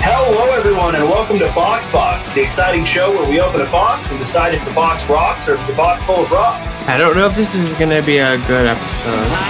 Hello, everyone, and welcome to Box, the exciting show where we open a box and decide if the box rocks or if it's a box full of rocks. I don't know if this is going to be a good episode.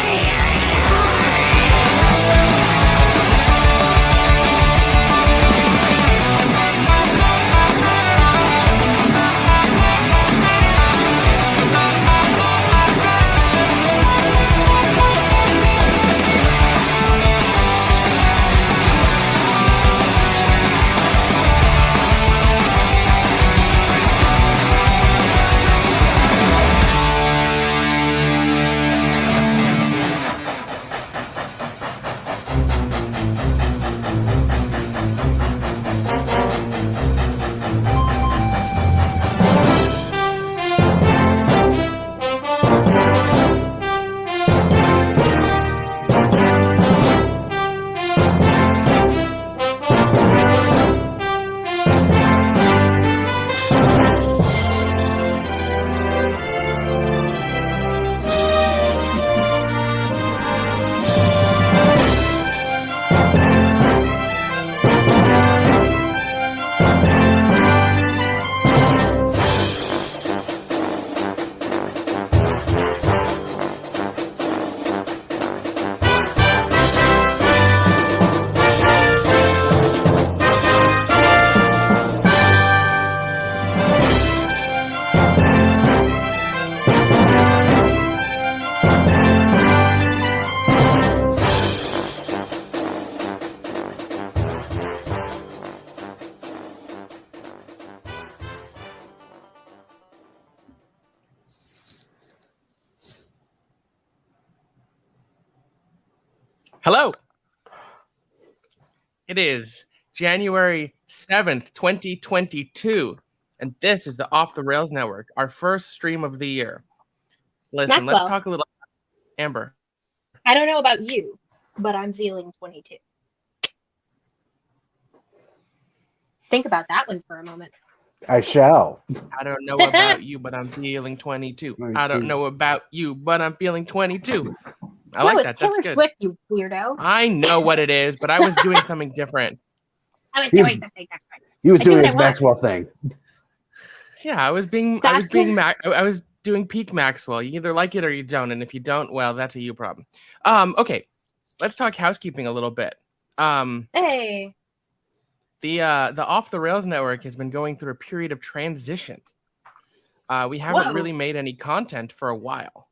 Hello. It is January 7th, 2022, and this is the Off the Rails Network, our first stream of the year. Listen, Maxwell, let's talk a little. Amber. I don't know about you, but I'm feeling 22. Think about that one for a moment. I shall. I don't know about you, but I'm feeling 22. I don't know about you, but I'm feeling 22. I like that. It's Taylor That's good. Swift, you weirdo. I know what it is, but I was doing something different. I was doing something different. He was I do doing what his I want. Maxwell thing. Yeah, I was doing peak Maxwell. You either like it or you don't, and if you don't, well, that's a you problem. Okay, let's talk housekeeping a little bit. Hey. The Off the Rails Network has been going through a period of transition. We haven't really made any content for a while.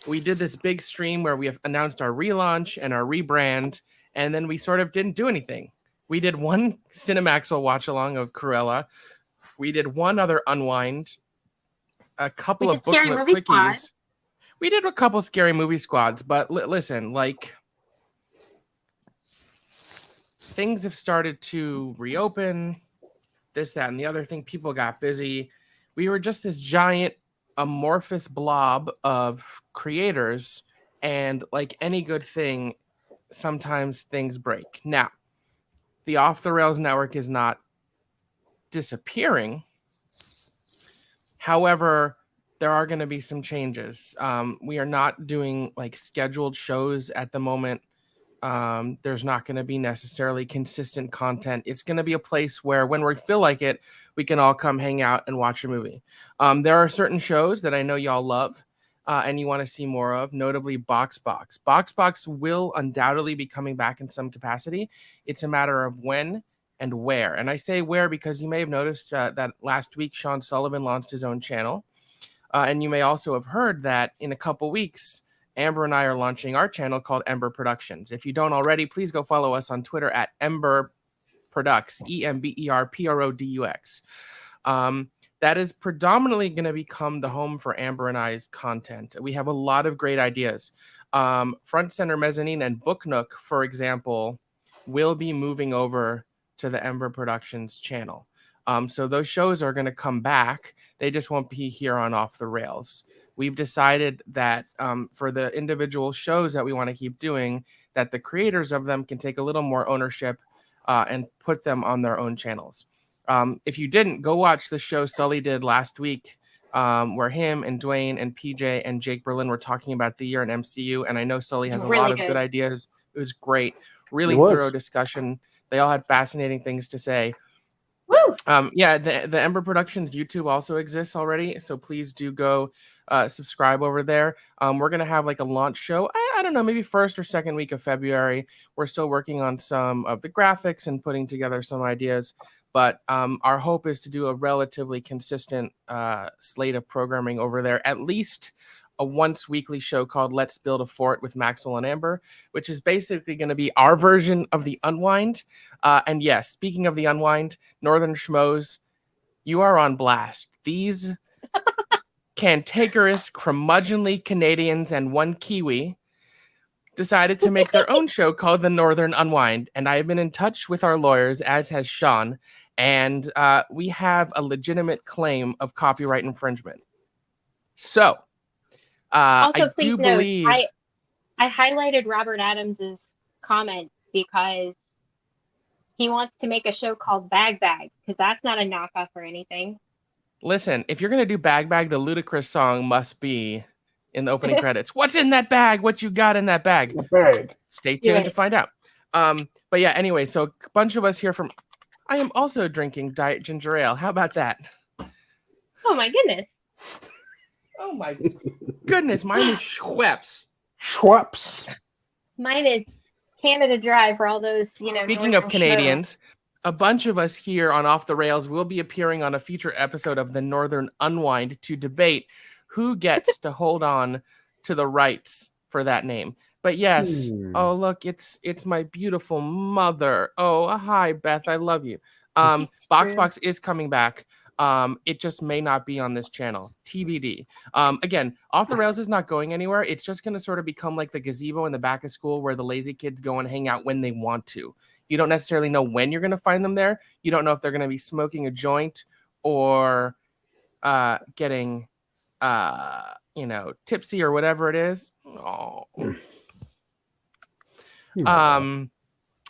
We did this big stream where we have announced our relaunch and our rebrand, and then we sort of didn't do anything. We did one Cinemaxwell watch along of Cruella. We did one other unwind, a couple of booklet quickies. We did a couple scary movie squads, but listen, like, things have started to reopen, this, that, and the other thing. People got busy. We were just this giant amorphous blob of creators, and like any good thing, sometimes things break. Now, the Off the Rails Network is not disappearing. However, there are going to be some changes. We are not doing like scheduled shows at the moment. There's not going to be necessarily consistent content. It's going to be a place where when we feel like it, we can all come hang out and watch a movie. There are certain shows that I know y'all love and you want to see more of, notably Box. Box will undoubtedly be coming back in some capacity. It's a matter of when and where. And I say where because you may have noticed that last week Sean Sullivan launched his own channel. And you may also have heard that in a couple weeks, Amber and I are launching our channel called Ember Productions. If you don't already, please go follow us on Twitter at Ember Products, EMBERPRODUX. That is predominantly going to become the home for Amber and I's content. We have a lot of great ideas. Front Center Mezzanine and Book Nook, for example, will be moving over to the Ember Productions channel. So those shows are going to come back. They just won't be here on Off the Rails. We've decided that for the individual shows that we want to keep doing, that the creators of them can take a little more ownership and put them on their own channels. If you didn't, go watch the show Sully did last week where him and Dwayne and PJ and Jake Berlin were talking about the year in MCU. And I know Sully has a lot of good ideas. It was great. Really thorough discussion. They all had fascinating things to say. Woo! Yeah, the Ember Productions YouTube also exists already, so please do go subscribe over there. We're gonna have like a launch show. I don't know, maybe first or second week of February. We're still working on some of the graphics and putting together some ideas, but our hope is to do a relatively consistent slate of programming over there, at least a once weekly show called Let's Build a Fort with Maxwell and Amber, which is basically going to be our version of the Unwind. And yes, speaking of the Unwind, Northern Schmoes, you are on blast. These cantankerous, curmudgeonly Canadians and one Kiwi decided to make their own show called the Northern Unwind. And I have been in touch with our lawyers, as has Sean, and we have a legitimate claim of copyright infringement. So, Also, I please do note, believe I highlighted Robert Adams's comment because he wants to make a show called Bag Bag, because that's not a knockoff or anything. Listen, if you're gonna do Bag Bag, the ludicrous song must be in the opening credits. What's in that bag? What you got in that bag? The bag. Stay tuned to find out. But yeah, anyway, so a bunch of us here from I am also drinking Diet Ginger Ale. How about that? Oh my goodness. Oh my goodness, mine is Schweppes. Schweppes. Mine is Canada Dry for all those, you know. Speaking of Canadians, a bunch of us here on Off the Rails will be appearing on a future episode of the Northern Unwind to debate who gets to hold on to the rights for that name. But yes, oh look, it's my beautiful mother. Oh, hi Beth, I love you. Box is coming back. It just may not be on this channel. TBD. Again, Off the Rails is not going anywhere. It's just going to sort of become like the gazebo in the back of school where the lazy kids go and hang out when they want to. You don't necessarily know when you're going to find them there. You don't know if they're going to be smoking a joint or getting, tipsy or whatever it is. Oh.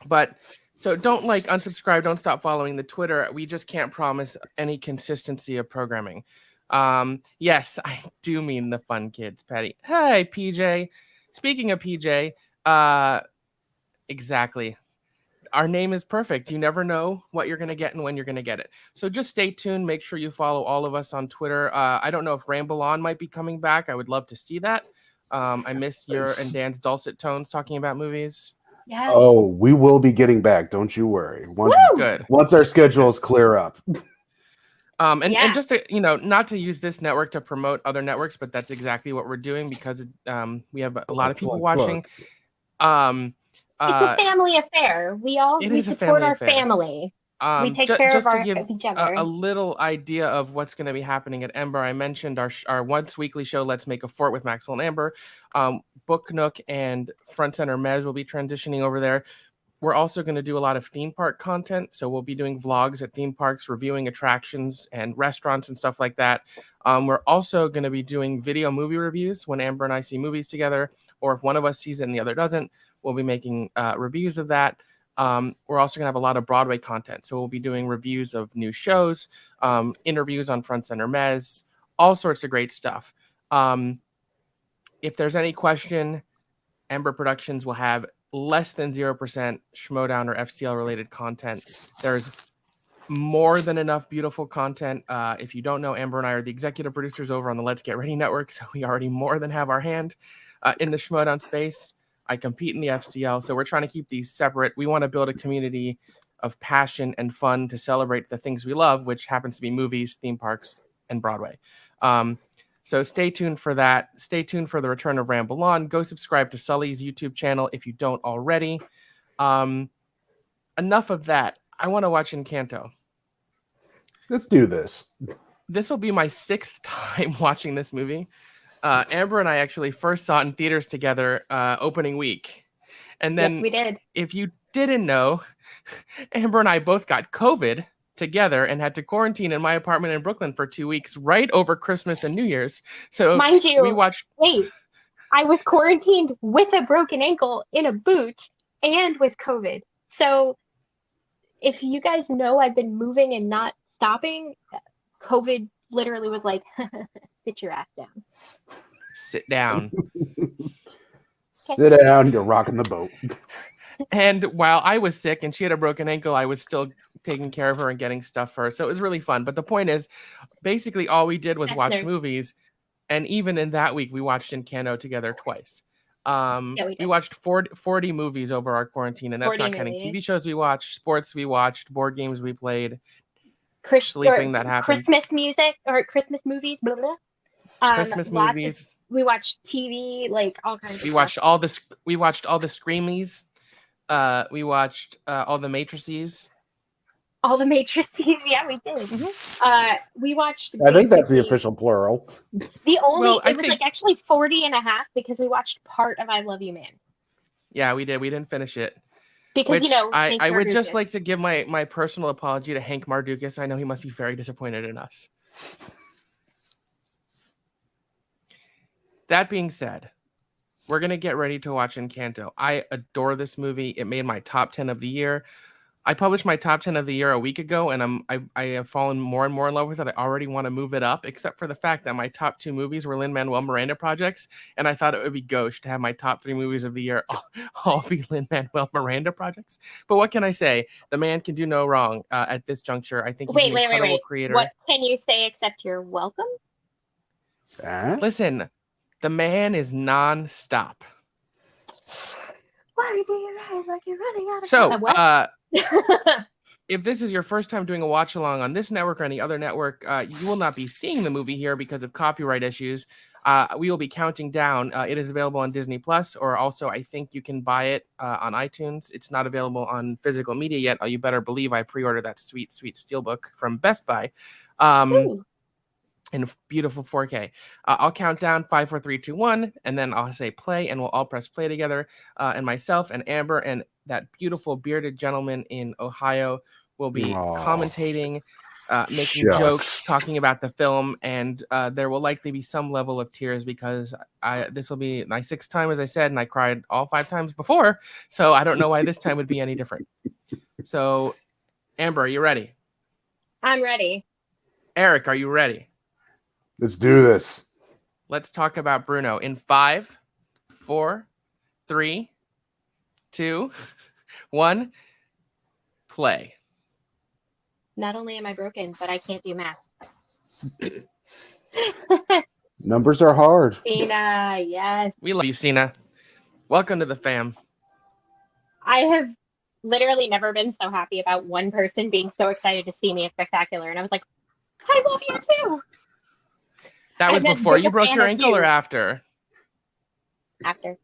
But so don't unsubscribe, don't stop following the Twitter. We just can't promise any consistency of programming. Yes, I do mean the fun kids, Patty. Hey, PJ. Speaking of PJ, exactly. Our name is perfect. You never know what you're going to get and when you're going to get it. So just stay tuned. Make sure you follow all of us on Twitter. I don't know if Ramble On might be coming back. I would love to see that. I miss your and Dan's dulcet tones talking about movies. Yes. Oh, we will be getting back. Don't you worry. Once our schedules clear up. And just to, not to use this network to promote other networks, but that's exactly what we're doing because we have a lot of people watching. It's a family affair. We support our family. We take care of each other. A little idea of what's going to be happening at Ember. I mentioned our once weekly show, Let's Make a Fort with Maxwell and Amber. Book Nook and Front Center Mez will be transitioning over there. We're also going to do a lot of theme park content. So we'll be doing vlogs at theme parks, reviewing attractions and restaurants and stuff like that. We're also going to be doing video movie reviews when Amber and I see movies together, or if one of us sees it and the other doesn't, we'll be making reviews of that. We're also going to have a lot of Broadway content. So we'll be doing reviews of new shows, interviews on Front Center Mez, all sorts of great stuff. If there's any question, Ember Productions will have less than 0% Schmodown or FCL related content. There's more than enough beautiful content. If you don't know, Amber and I are the executive producers over on the Let's Get Ready network. So we already more than have our hand in the Schmodown space. I compete in the FCL, so we're trying to keep these separate. We want to build a community of passion and fun to celebrate the things we love, which happens to be movies, theme parks, and Broadway. So stay tuned for that. Stay tuned for the return of Ramble On. Go subscribe to Sully's YouTube channel if you don't already. Enough of that. I want to watch Encanto. Let's do this. This will be my 6th time watching this movie. Amber and I actually first saw it in theaters together opening week. And then yes, we did. If you didn't know, Amber and I both got COVID together and had to quarantine in my apartment in Brooklyn for 2 weeks right over Christmas and New Year's. So mind you, we watched. Wait, I was quarantined with a broken ankle in a boot and with COVID. So if you guys know I've been moving and not stopping, COVID literally was like, sit your ass down. Sit down. Sit down. You're rocking the boat. And while I was sick and she had a broken ankle, I was still taking care of her and getting stuff for her. So it was really fun. But the point is, basically all we did was watch movies. And even in that week, we watched Encanto together twice. We watched 40 movies over our quarantine, and that's not counting TV shows we watched, sports we watched, board games we played, sleeping that happened. Christmas music or Christmas movies, blah, blah. Christmas movies. We watched TV, like all kinds of stuff. We watched all the Screamies. We watched all the Matrices. All the Matrices, yeah, we did. We watched. I think that's the official plural. It was like actually 40 and a half because we watched part of I Love You, Man. Yeah, we did. We didn't finish it. Because, I would just like to give my personal apology to Hank Mardukas. I know he must be very disappointed in us. That being said, we're going to get ready to watch Encanto. I adore this movie. It made my top 10 of the year. I published my top 10 of the year a week ago, and I have fallen more and more in love with it. I already want to move it up, except for the fact that my top 2 movies were Lin-Manuel Miranda projects, and I thought it would be gauche to have my top 3 movies of the year all be Lin-Manuel Miranda projects. But what can I say? The man can do no wrong at this juncture. I think he's an incredible creator. What can you say except you're welcome? Listen, the man is non-stop. Why do your eyes like you're running out of time? If this is your first time doing a watch along on this network or any other network, you will not be seeing the movie here because of copyright issues. We will be counting down. It is available on Disney Plus, or also I think you can buy it on iTunes. It's not available on physical media yet. You better believe I pre-ordered that sweet steelbook from Best Buy. In beautiful 4K. I'll count down 5, 4, 3, 2, 1, and then I'll say play, and we'll all press play together. And myself and Amber and that beautiful bearded gentleman in Ohio will be commentating, making jokes, talking about the film, and there will likely be some level of tears because this will be my 6th time, as I said, and I cried all 5 times before, so I don't know why this time would be any different. So, Amber, are you ready? I'm ready. Eric, are you ready? Let's do this. Let's talk about Bruno in 5, 4, 3, 2, 1. Play. Not only am I broken, but I can't do math. Numbers are hard. Cena, yes. We love you, Cena. Welcome to the fam. I have literally never been so happy about one person being so excited to see me at Spectacular. And I was like, I love you too. That was before you broke your ankle or after? After.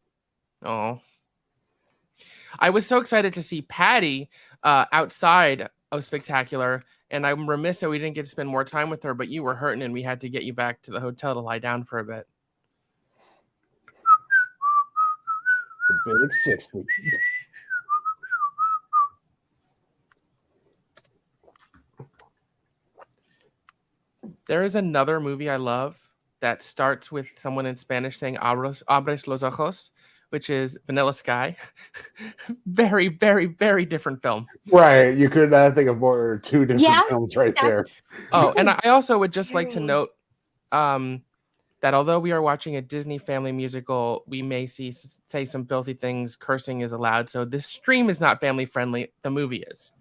Oh. I was so excited to see Patty outside of Spectacular, and I'm remiss that we didn't get to spend more time with her, but you were hurting and we had to get you back to the hotel to lie down for a bit. The big 60. There is another movie I love that starts with someone in Spanish saying abres los ojos, which is Vanilla Sky. Very, very, very different film. Right. You could think of more 2 different films right there. Oh, and I also would just like to note that although we are watching a Disney family musical, we may say some filthy things. Cursing is allowed. So this stream is not family friendly. The movie is.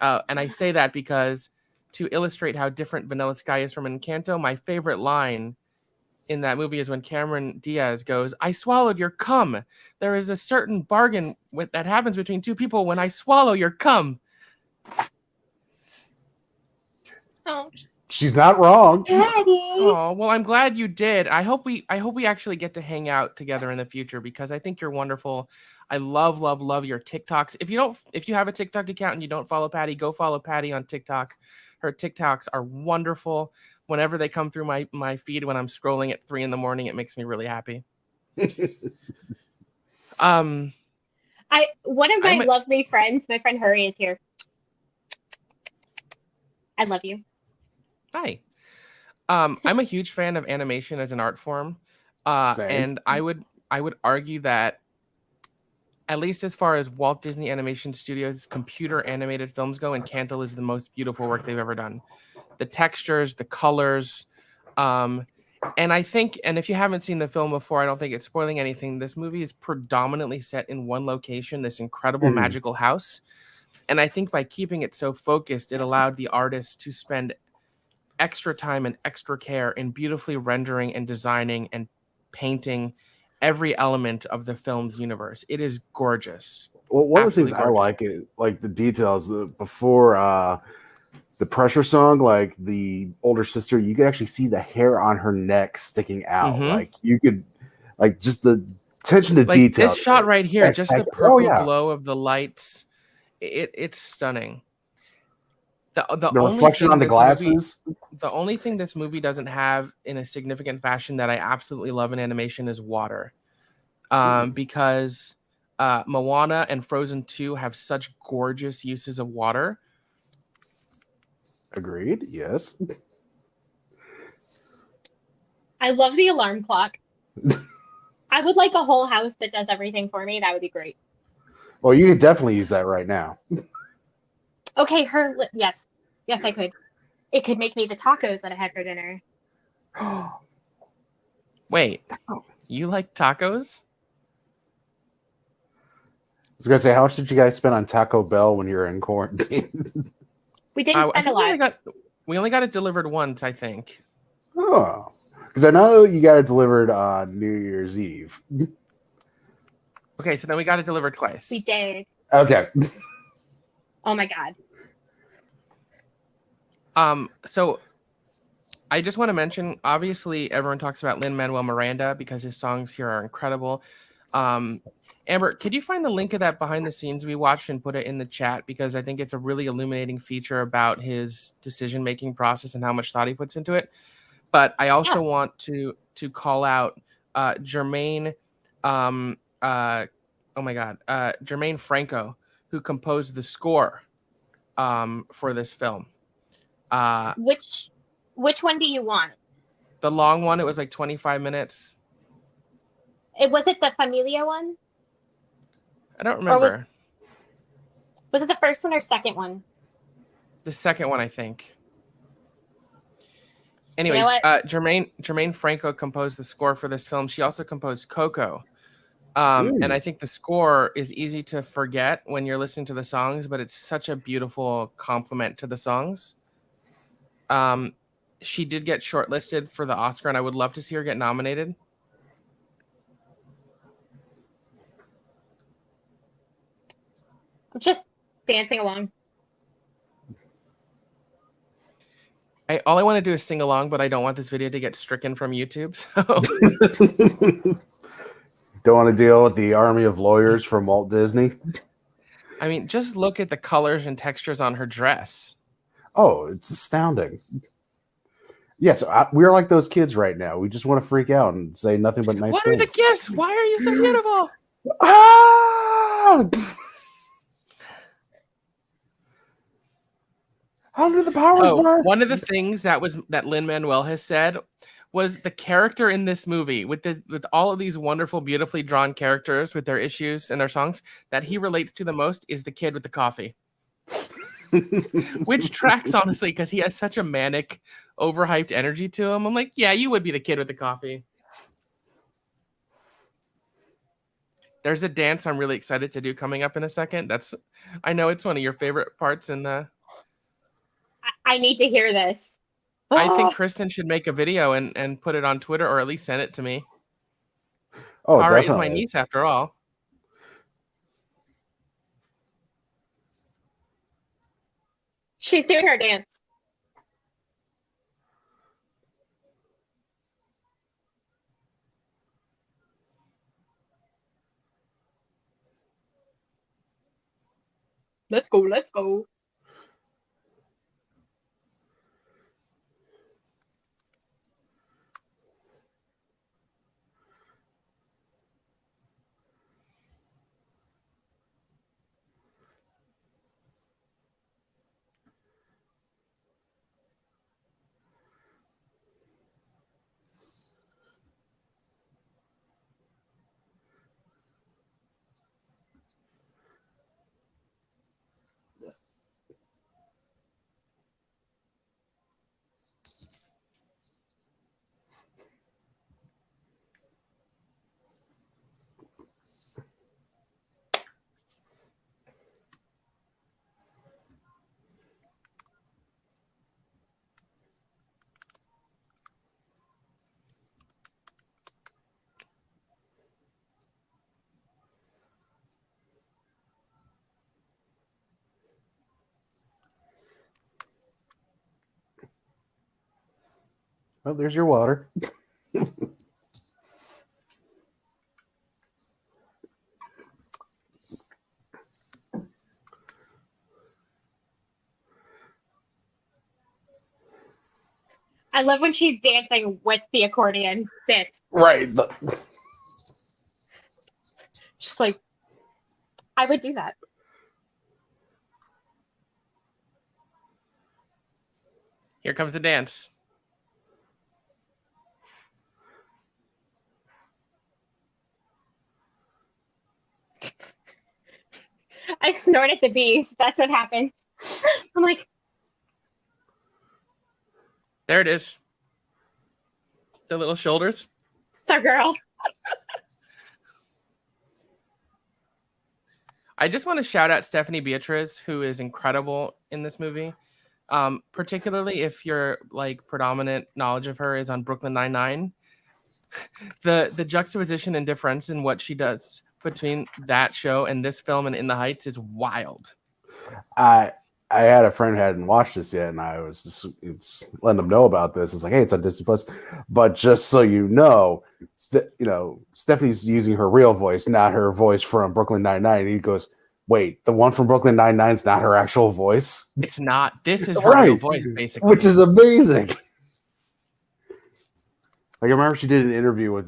And I say that because to illustrate how different Vanilla Sky is from Encanto, my favorite line in that movie is when Cameron Diaz goes, I swallowed your cum. There is a certain bargain that happens between 2 people when I swallow your cum. Oh. She's not wrong. Daddy. Oh, well, I'm glad you did. I hope we actually get to hang out together in the future because I think you're wonderful. I love your TikToks. If you have a TikTok account and you don't follow Patty, go follow Patty on TikTok. Her TikToks are wonderful. Whenever they come through my feed when I'm scrolling at 3 a.m, it makes me really happy. One of my lovely friends, my friend Hurry, is here. I love you. Hi. I'm a huge fan of animation as an art form. And I would argue that at least as far as Walt Disney Animation Studios computer animated films go, Encanto is the most beautiful work they've ever done. The textures, the colors, And I think, and if you haven't seen the film before, I don't think it's spoiling anything. This movie is predominantly set in one location, this incredible magical house. And I think by keeping it so focused, it allowed the artist to spend extra time and extra care in beautifully rendering and designing and painting every element of the film's universe. It is gorgeous. Well, one of the Absolutely things I gorgeous. like is like the details before the pressure song, like the older sister, you could actually see the hair on her neck sticking out. Like you could, like just the attention to detail. This shot right here, just the purple glow of the lights, it's stunning. The reflection on the glasses. The only thing this movie doesn't have in a significant fashion that I absolutely love in animation is water, because Moana and Frozen 2 have such gorgeous uses of water. Agreed. Yes. I love the alarm clock. I would like a whole house that does everything for me. That would be great. Well, you could definitely use that right now. Okay, yes, I could. It could make me the tacos that I had for dinner. Wait, you like tacos? I was gonna say, how much did you guys spend on Taco Bell when you were in quarantine? We didn't spend a lot. We only got it delivered once, I think. Oh, because I know you got it delivered on New Year's Eve. Okay, so then we got it delivered twice. We did. Okay. Oh my god. So I just want to mention, obviously, everyone talks about Lin-Manuel Miranda because his songs here are incredible. Amber, could you find the link of that behind the scenes we watched and put it in the chat? Because I think it's a really illuminating feature about his decision-making process and how much thought he puts into it. But I also want to call out Jermaine, Jermaine Franco, who composed the score for this film. Which one do you want? The long one. It was like 25 minutes. Was it the Familia one? I don't remember. Was it the first one or second one? The second one, I think. Anyways, you know Jermaine Franco composed the score for this film. She also composed Coco. And I think the score is easy to forget when you're listening to the songs, but it's such a beautiful compliment to the songs. She did get shortlisted for the Oscar, and I would love to see her get nominated. I'm just dancing along. All I want to do is sing along, but I don't want this video to get stricken from YouTube. So don't want to deal with the army of lawyers from Walt Disney. I mean, just look at the colors and textures on her dress. Oh, it's astounding. Yes, we're like those kids right now. We just want to freak out and say nothing but nice things. What are the gifts? Why are you so beautiful? Ah! How do the powers work? One of the things that Lin-Manuel has said was the character in this movie with all of these wonderful, beautifully drawn characters with their issues and their songs that he relates to the most is the kid with the coffee. Which tracks, honestly, because he has such a manic, overhyped energy to him. I'm like, yeah, you would be the kid with the coffee. There's a dance I'm really excited to do coming up in a second. I know it's one of your favorite parts in the... I need to hear this. I think Kristen should make a video and put it on Twitter, or at least send it to me. Oh, Cara definitely. is my niece after all. She's doing her dance. Let's go, let's go. Well, there's your water. I love when she's dancing with the accordion. This. Right. Just like, I would do that. Here comes the dance. I snort at the bees. That's what happens. I'm like, There it is. The little shoulders. it's our girl. I just want to shout out Stephanie Beatriz, who is incredible in this movie. Particularly if your like predominant knowledge of her is on Brooklyn Nine-Nine. The juxtaposition and difference in what she does between that show and this film and In the Heights is wild. I had a friend who hadn't watched this yet, and I was just letting them know about this. It's like, hey, it's on Disney Plus. But just so you know, Stephanie's using her real voice, not her voice from Brooklyn Nine-Nine. And he goes, wait, the one from Brooklyn Nine-Nine's not her actual voice? It's not. This is her real voice, basically. Which is amazing. Like, I remember she did an interview with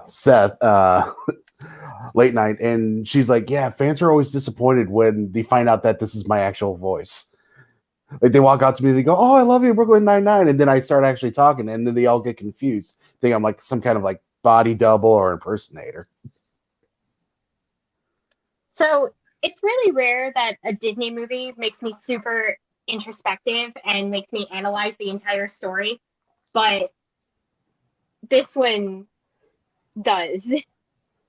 Seth late night, and she's like, yeah, fans are always disappointed when they find out that this is my actual voice. Like, they walk out to me and they go, oh, I love you, Brooklyn Nine-Nine, and then I start actually talking, and then they all get confused, think I'm like some kind of like body double or impersonator. So it's really rare that a Disney movie makes me super introspective and makes me analyze the entire story, but this one does.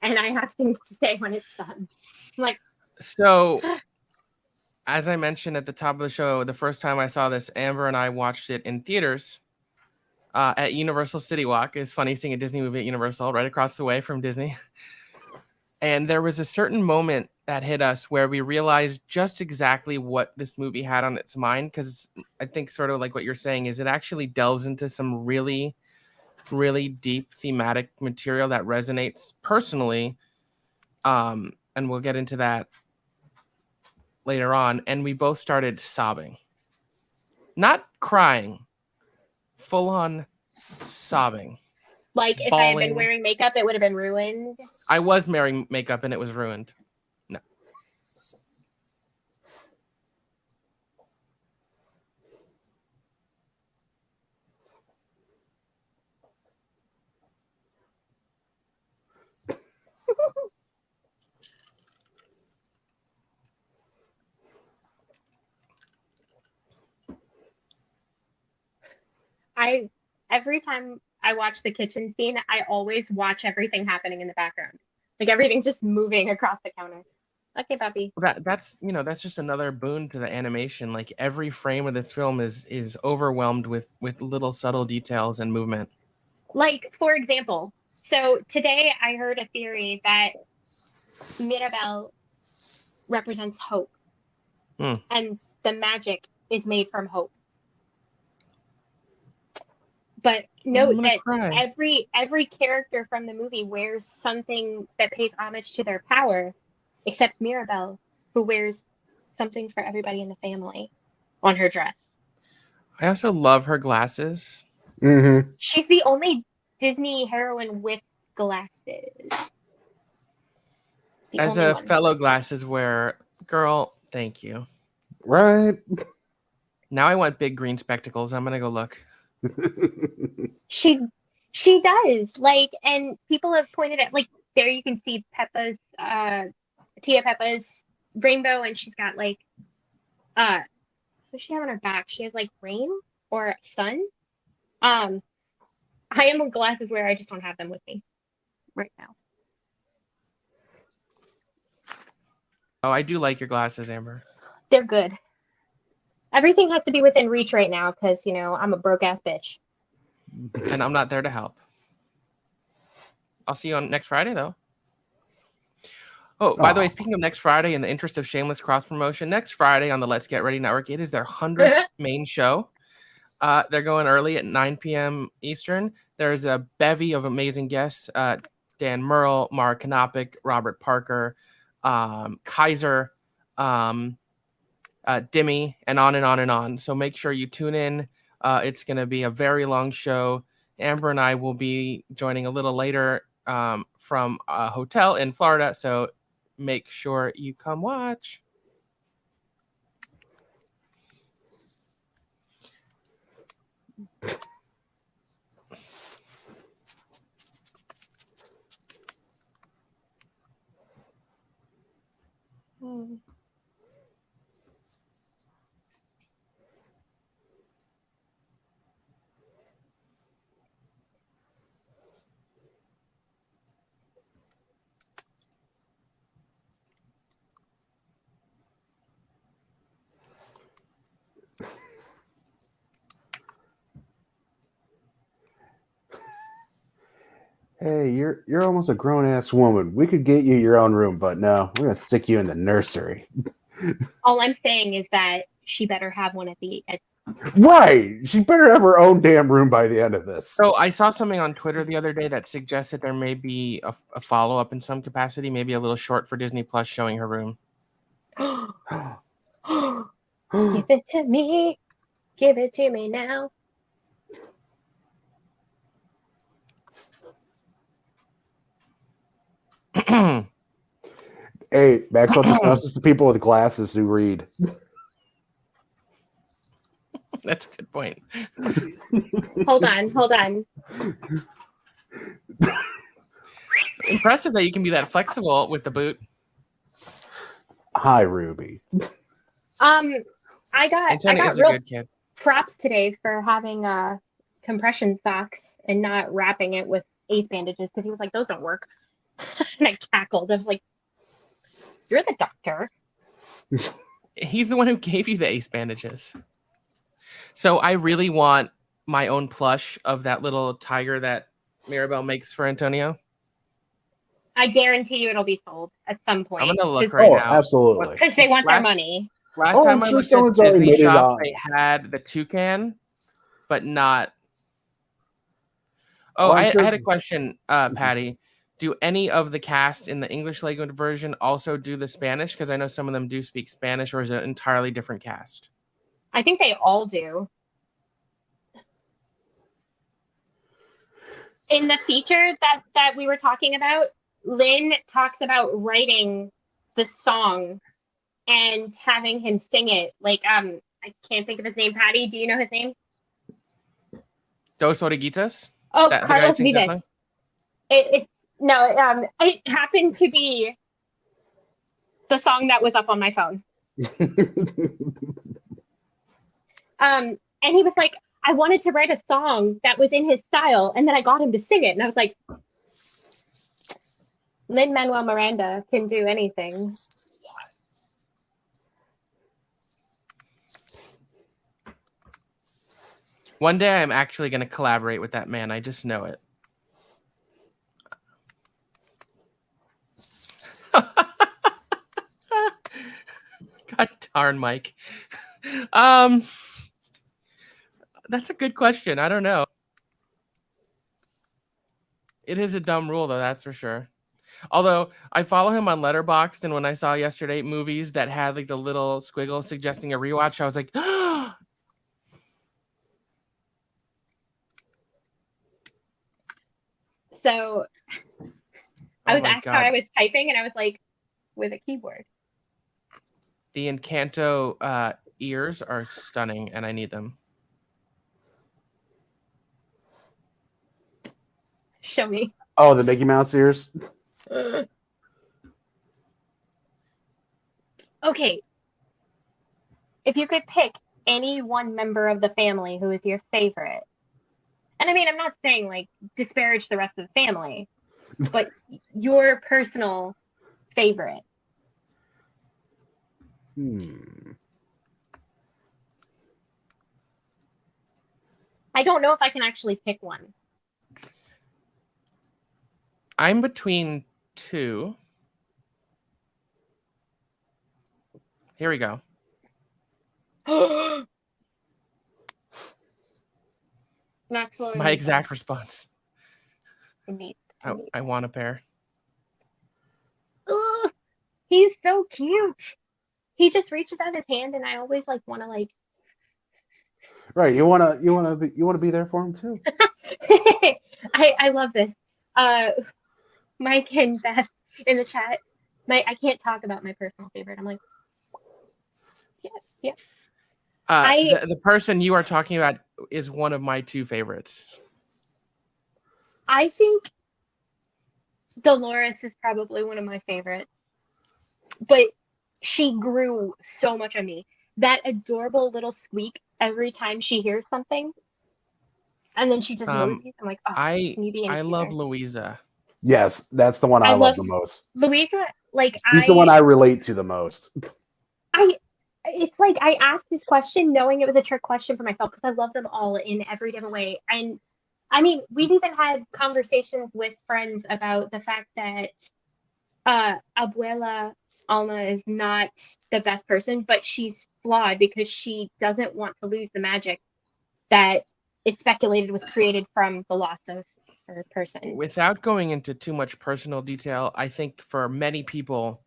And I have things to say when it's done. I'm like, so as I mentioned at the top of the show, the first time I saw this, Amber and I watched it in theaters at Universal City Walk. It's funny seeing a Disney movie at Universal right across the way from Disney. And there was a certain moment that hit us where we realized just exactly what this movie had on its mind. Because I think sort of like what you're saying is it actually delves into some really, really deep thematic material that resonates personally. And we'll get into that later on. And we both started sobbing. Not crying. Full on sobbing. like if I had been wearing makeup, it would have been ruined. I was wearing makeup and it was ruined. No. Every time I watch the kitchen scene, I always watch everything happening in the background. Like everything's just moving across the counter. Okay, Bobby. That's just another boon to the animation. Like every frame of this film is overwhelmed with little subtle details and movement. Like, for example, so today I heard a theory that Mirabelle represents hope. And the magic is made from hope. But note that every character from the movie wears something that pays homage to their power, except Mirabelle, who wears something for everybody in the family on her dress. I also love her glasses. Mm-hmm. She's the only Disney heroine with glasses. As a fellow glasses wearer, girl, thank you. Right. Now I want big green spectacles. I'm gonna go look. She does, like, and people have pointed out, like, there you can see Tia Peppa's rainbow, and she's got like what does she have on her back? She has like rain or sun. I am a glasses wearer, I just don't have them with me right now. Oh, I do like your glasses, Amber. They're good. Everything has to be within reach right now because, I'm a broke ass bitch. And I'm not there to help. I'll see you on next Friday, though. Oh, by the way, speaking of next Friday, in the interest of shameless cross promotion, next Friday on the Let's Get Ready Network, it is their 100th main show. They're going early at 9 p.m. Eastern. There's a bevy of amazing guests. Dan Merle, Mara Knopik, Robert Parker, Kaiser, Dimmy, and on and on and on. So make sure you tune in. It's going to be a very long show. Amber and I will be joining a little later from a hotel in Florida. So make sure you come watch. Hey, you're almost a grown ass woman. We could get you your own room, but no, we're gonna stick you in the nursery. All I'm saying is that she better have one at Right. She better have her own damn room by the end of this. So I saw something on Twitter the other day that suggests that there may be a follow-up in some capacity, maybe a little short for Disney Plus showing her room. Give it to me. Give it to me now. Hey, Maxwell discusses to people with glasses who read. That's a good point. Hold on. Impressive that you can be that flexible with the boot. Hi, Ruby. I got Antonio is a real good kid. props today for having compression socks and not wrapping it with ace bandages because he was like, those don't work. And I cackled. I was like, you're the doctor. He's the one who gave you the ace bandages. So I really want my own plush of that little tiger that Mirabelle makes for Antonio. I guarantee you it'll be sold at some point. I'm gonna look right now. Absolutely. Because they want their money. Last time I I'm sure looked at someone's already Disney made it Shop, on. they had the toucan, but not. Oh, I I'm sure- had a question, Patty. Do any of the cast in the English language version also do the Spanish? Because I know some of them do speak Spanish, or is it an entirely different cast? I think they all do. In the feature that we were talking about, Lynn talks about writing the song and having him sing it. Like, I can't think of his name. Patty, do you know his name? Dos Oreguitas? Oh, The guy who Carlos sings that Vives. song? It happened to be the song that was up on my phone. And he was like, I wanted to write a song that was in his style, and then I got him to sing it. And I was like, Lin-Manuel Miranda can do anything. One day I'm actually going to collaborate with that man. I just know it. God darn, Mike. That's a good question. I don't know. It is a dumb rule, though, that's for sure. Although I follow him on Letterboxd, and when I saw yesterday movies that had like the little squiggle suggesting a rewatch, I was like, So I was asked how I was typing, and I was like, with a keyboard. The Encanto ears are stunning, and I need them. Show me. Oh, the Mickey Mouse ears? Okay. If you could pick any one member of the family who is your favorite, and I mean, I'm not saying like disparage the rest of the family, but your personal favorite. I don't know if I can actually pick one. I'm between two. Here we go. Maxwell. My exact response. Neat. I want a pair. Ugh, he's so cute. He just reaches out his hand, and I always want to Right, you wanna be there for him too. I love this. Mike and Beth in the chat. I can't talk about my personal favorite. I'm like, yeah. The person you are talking about is one of my two favorites. I think Dolores is probably one of my favorites, but she grew so much on me. That adorable little squeak every time she hears something, and then she just movies. I'm like, oh, I love Louisa. Yes, that's the one I love the most. Louisa, He's the one I relate to the most. It's like I asked this question knowing it was a trick question for myself because I love them all in every different way. And I mean, we've even had conversations with friends about the fact that Abuela Alma is not the best person, but she's flawed because she doesn't want to lose the magic that is speculated was created from the loss of her person. Without going into too much personal detail, I think for many people,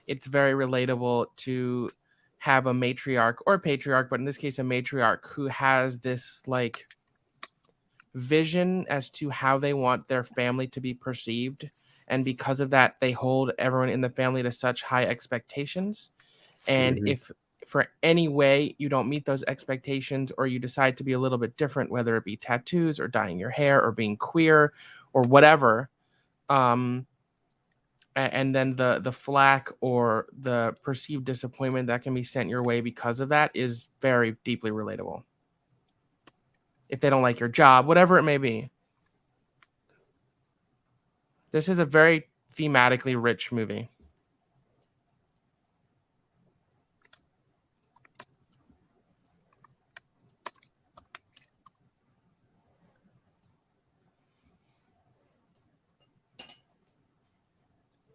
it's very relatable to have a matriarch or a patriarch, but in this case, a matriarch who has this vision as to how they want their family to be perceived. And because of that, they hold everyone in the family to such high expectations. And if for any way you don't meet those expectations or you decide to be a little bit different, whether it be tattoos or dyeing your hair or being queer or whatever, and then the flack or the perceived disappointment that can be sent your way because of that is very deeply relatable. If they don't like your job, whatever it may be. This is a very thematically rich movie.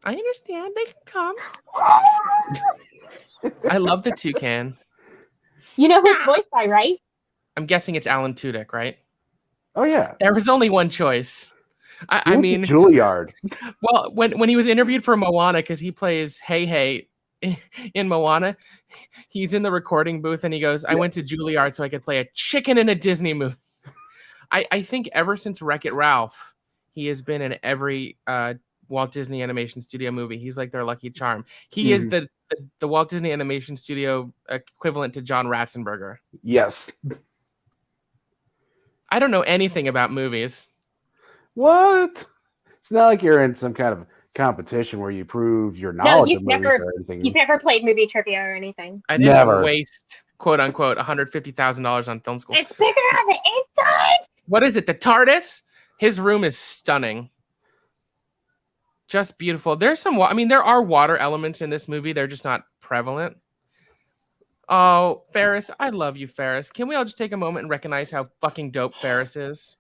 I understand. They can come. I love the toucan. You know who it's voiced by, right? I'm guessing it's Alan Tudyk, right? Oh yeah. There was only one choice. I mean, Juilliard. Well, when he was interviewed for Moana, because he plays Hey in Moana, he's in the recording booth and he goes, "I went to Juilliard so I could play a chicken in a Disney movie." I think ever since Wreck-It Ralph, he has been in every Walt Disney Animation Studio movie. He's like their lucky charm. He is the Walt Disney Animation Studio equivalent to John Ratzenberger. Yes. I don't know anything about movies. What? It's not like you're in some kind of competition where you prove your knowledge of movies or anything. You've never played movie trivia or anything. I didn't waste, quote unquote, $150,000 on film school. It's bigger on the inside. What is it? The TARDIS? His room is stunning. Just beautiful. There's some, there are water elements in this movie. They're just not prevalent. Oh, Ferris. I love you, Ferris. Can we all just take a moment and recognize how fucking dope Ferris is?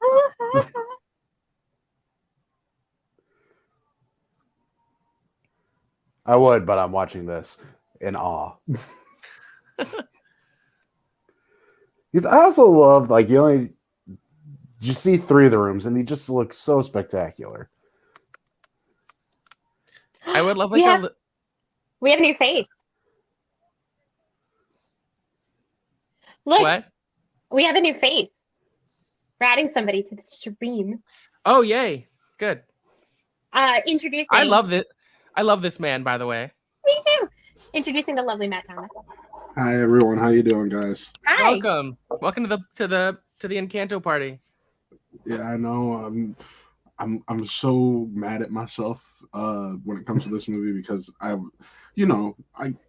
I would, but I'm watching this in awe. Because I also love, you see 3 of the rooms, and he just looks so spectacular. I would love we have a new face. Look, what? We have a new face. We're adding somebody to the stream. Oh, yay. Good. Introducing. I love this man, by the way. Me too. Introducing the lovely Matt Thomas. Hi everyone, how you doing, guys? Hi. Welcome to the Encanto party. Yeah, I know. I'm so mad at myself when it comes to this movie because I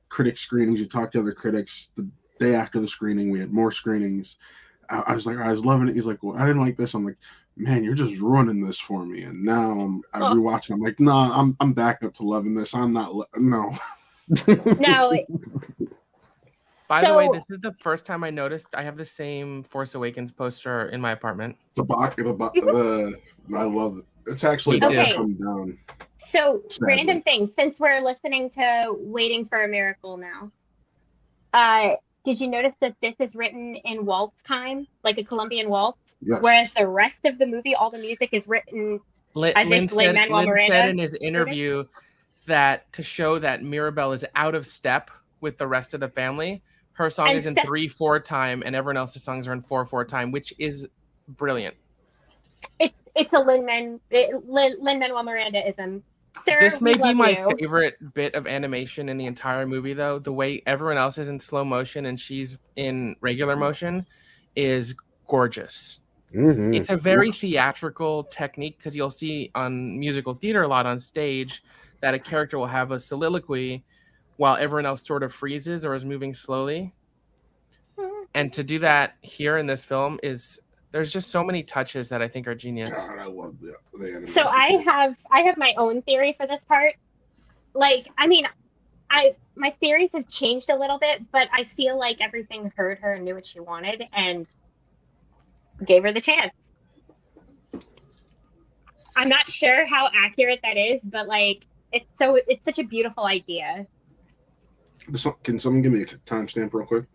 critic screenings. You talk to other critics. The day after the screening, we had more screenings. I was loving it. He's like, well, I didn't like this. I'm like, man, you're just ruining this for me. And now I'm rewatching. I'm like, nah, I'm back up to loving this. I'm not. No. No. By the way, this is the first time I noticed I have the same Force Awakens poster in my apartment. I love it. It's actually come down. So, random thing. Since we're listening to Waiting for a Miracle now, did you notice that this is written in waltz time, like a Colombian waltz? Yes. Whereas the rest of the movie, all the music is written as if Lin-Manuel Lin Miranda said in his interview that to show that Mirabel is out of step with the rest of the family, her song is in 3/4 time, and everyone else's songs are in 4/4 time, which is brilliant. It's a Lin-Manuel Miranda-ism. Sir, this may be my you. favorite bit of animation in the entire movie, though. The way everyone else is in slow motion and she's in regular motion is gorgeous. Mm-hmm. It's a very theatrical technique, because you'll see on musical theater a lot on stage that a character will have a soliloquy while everyone else sort of freezes or is moving slowly. And to do that here in this film there's just so many touches that I think are genius. God, I love the animation. So I have my own theory for this part. Like, I mean, my theories have changed a little bit, but I feel like everything heard her and knew what she wanted and gave her the chance. I'm not sure how accurate that is, but like it's such a beautiful idea. Can someone give me a timestamp real quick?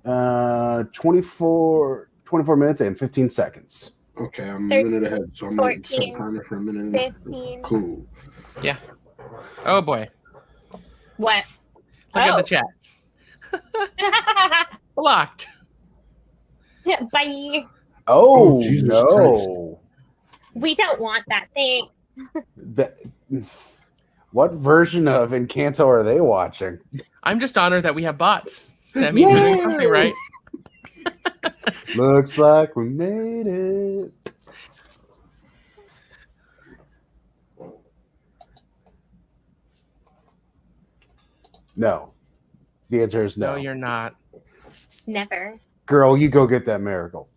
Uh, 24 minutes and 15 seconds. Okay, I'm a minute ahead, so I'm going to set timer for a minute. 15. Cool. Yeah. Oh boy. What? Look at the chat. Blocked. Bye. Oh, Jesus no. We don't want that thing. What version of Encanto are they watching? I'm just honored that we have bots. That means we're doing something right. Looks like we made it. No. The answer is no. No, you're not. Never. Girl, you go get that miracle.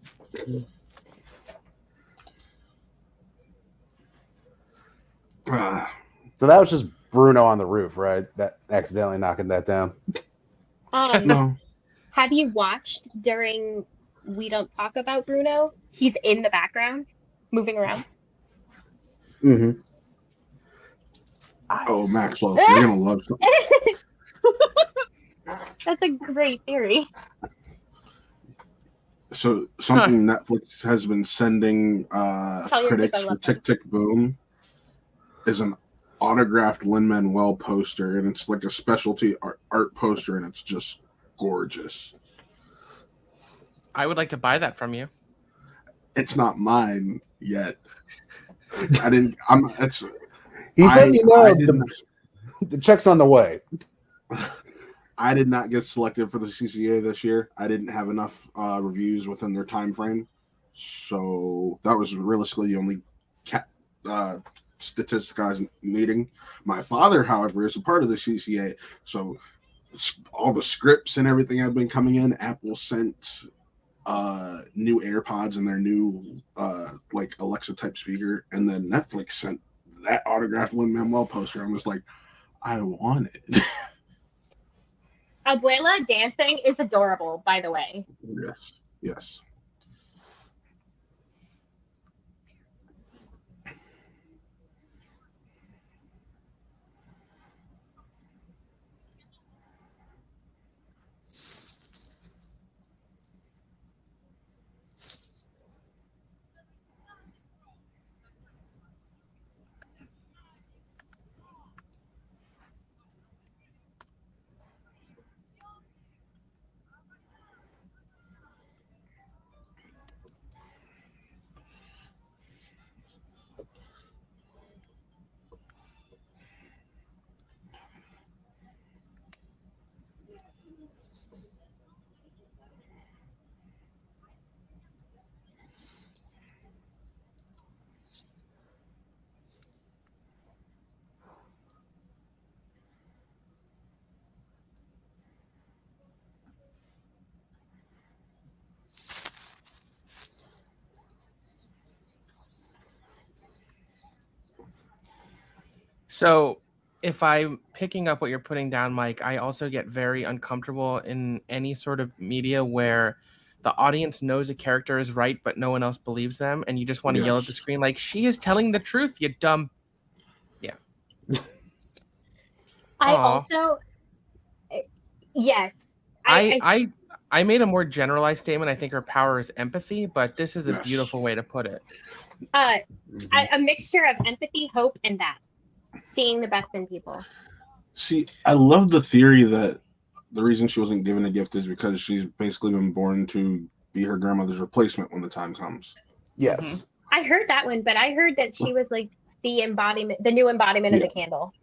So that was just Bruno on the roof, right? That accidentally knocking that down. No. Have you watched during We Don't Talk About Bruno? He's in the background, moving around. Mm-hmm. Oh, Maxwell, you're gonna love something. That's a great theory. So something Netflix has been sending critics for Tick Tick Boom is an autographed Lin-Manuel poster, and it's like a specialty art poster, and it's just gorgeous. I would like to buy that from you. It's not mine yet. He said, the check's on the way. I did not get selected for the CCA this year. I didn't have enough reviews within their time frame, so that was realistically the only statistic I was meeting. My father, however, is a part of the CCA, so all the scripts and everything have been coming in. Apple sent new AirPods and their new like Alexa type speaker, and then Netflix sent that autographed Lin-Manuel poster. I'm just like, I want it. Abuela dancing is adorable, by the way. Yes. So if I'm picking up what you're putting down, Mike, I also get very uncomfortable in any sort of media where the audience knows a character is right, but no one else believes them, and you just want to yell at the Yes. screen like, "She is telling the truth, you dumb." Yeah. I Aw. also, yes, I made a more generalized statement. I think her power is empathy, but this is a Yes. beautiful way to put it. a mixture of empathy, hope, and that seeing the best in people. See, I love the theory that the reason she wasn't given a gift is because she's basically been born to be her grandmother's replacement when the time comes. Yes. I heard that one, but I heard that she was like the new embodiment of the candle.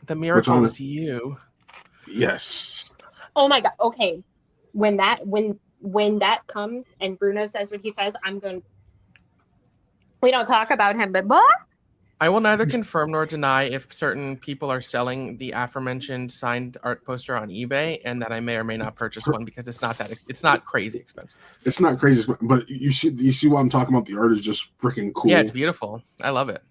The miracle on is you. Yes. Oh my god. Okay. When that comes and Bruno says what he says, I'm going. We don't talk about him, but what? I will neither confirm nor deny if certain people are selling the aforementioned signed art poster on eBay, and that I may or may not purchase one because it's not crazy expensive. It's not crazy, but you see what I'm talking about. The art is just freaking cool. Yeah, it's beautiful. I love it.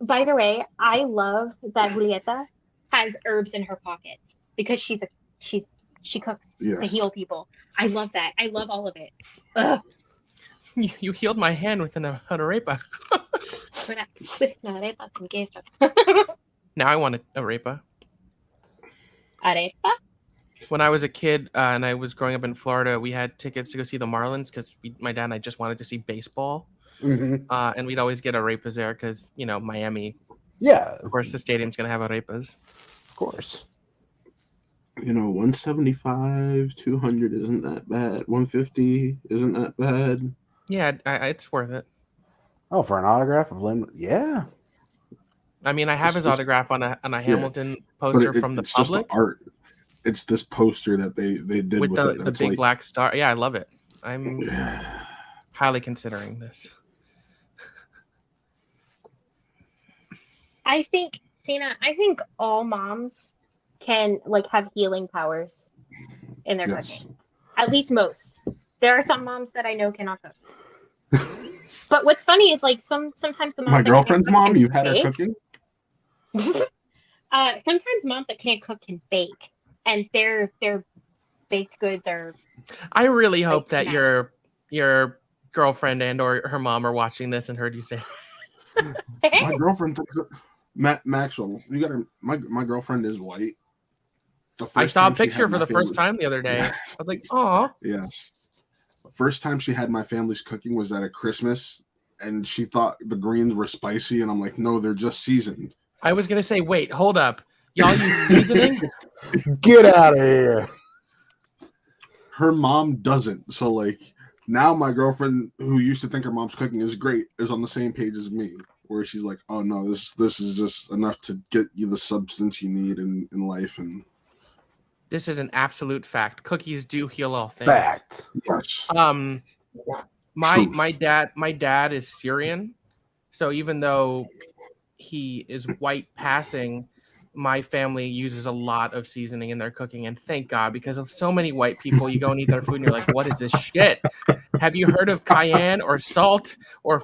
By the way, I love that Julieta has herbs in her pockets because she cooks to heal people. I love that. I love all of it. Ugh. You healed my hand with an arepa. With an arepa con queso. Now I want an arepa. Arepa? When I was a kid and I was growing up in Florida, we had tickets to go see the Marlins because my dad and I just wanted to see baseball. And we'd always get arepas there because, Miami. Yeah. Of course, the stadium's going to have arepas. Of course. 175, 200 isn't that bad. 150 isn't that bad. Yeah, it's worth it. Oh, for an autograph of Lynn? Yeah. I mean, I have his autograph on a Hamilton poster from the public. Just the art. It's this poster that they did with it. The big black star. Yeah, I love it. I'm highly considering this. I think, Sina, all moms can have healing powers in their cooking. At least most. There are some moms that I know cannot cook. But what's funny is sometimes the moms. My girlfriend's mom, you've had her cooking? Sometimes moms that can't cook can bake, and their baked goods are. I really hope that your girlfriend and or her mom are watching this and heard you say. My girlfriend, Maxwell. You got my girlfriend is white. I saw a picture for the first time the other day. Yeah. I was like, "Aw." Yes. The first time she had my family's cooking was at a Christmas, and she thought the greens were spicy, and I'm like, no, they're just seasoned. I was gonna say, wait, hold up, y'all use seasoning? Get out of here. Her mom doesn't. So now my girlfriend, who used to think her mom's cooking is great, is on the same page as me, where she's like, oh no, this is just enough to get you the substance you need in life. And this is an absolute fact. Cookies do heal all things. Fact. Yes. My dad is Syrian, so even though he is white passing, my family uses a lot of seasoning in their cooking, and thank God, because of so many white people, you go and eat their food and you're like, what is this shit? Have you heard of cayenne or salt or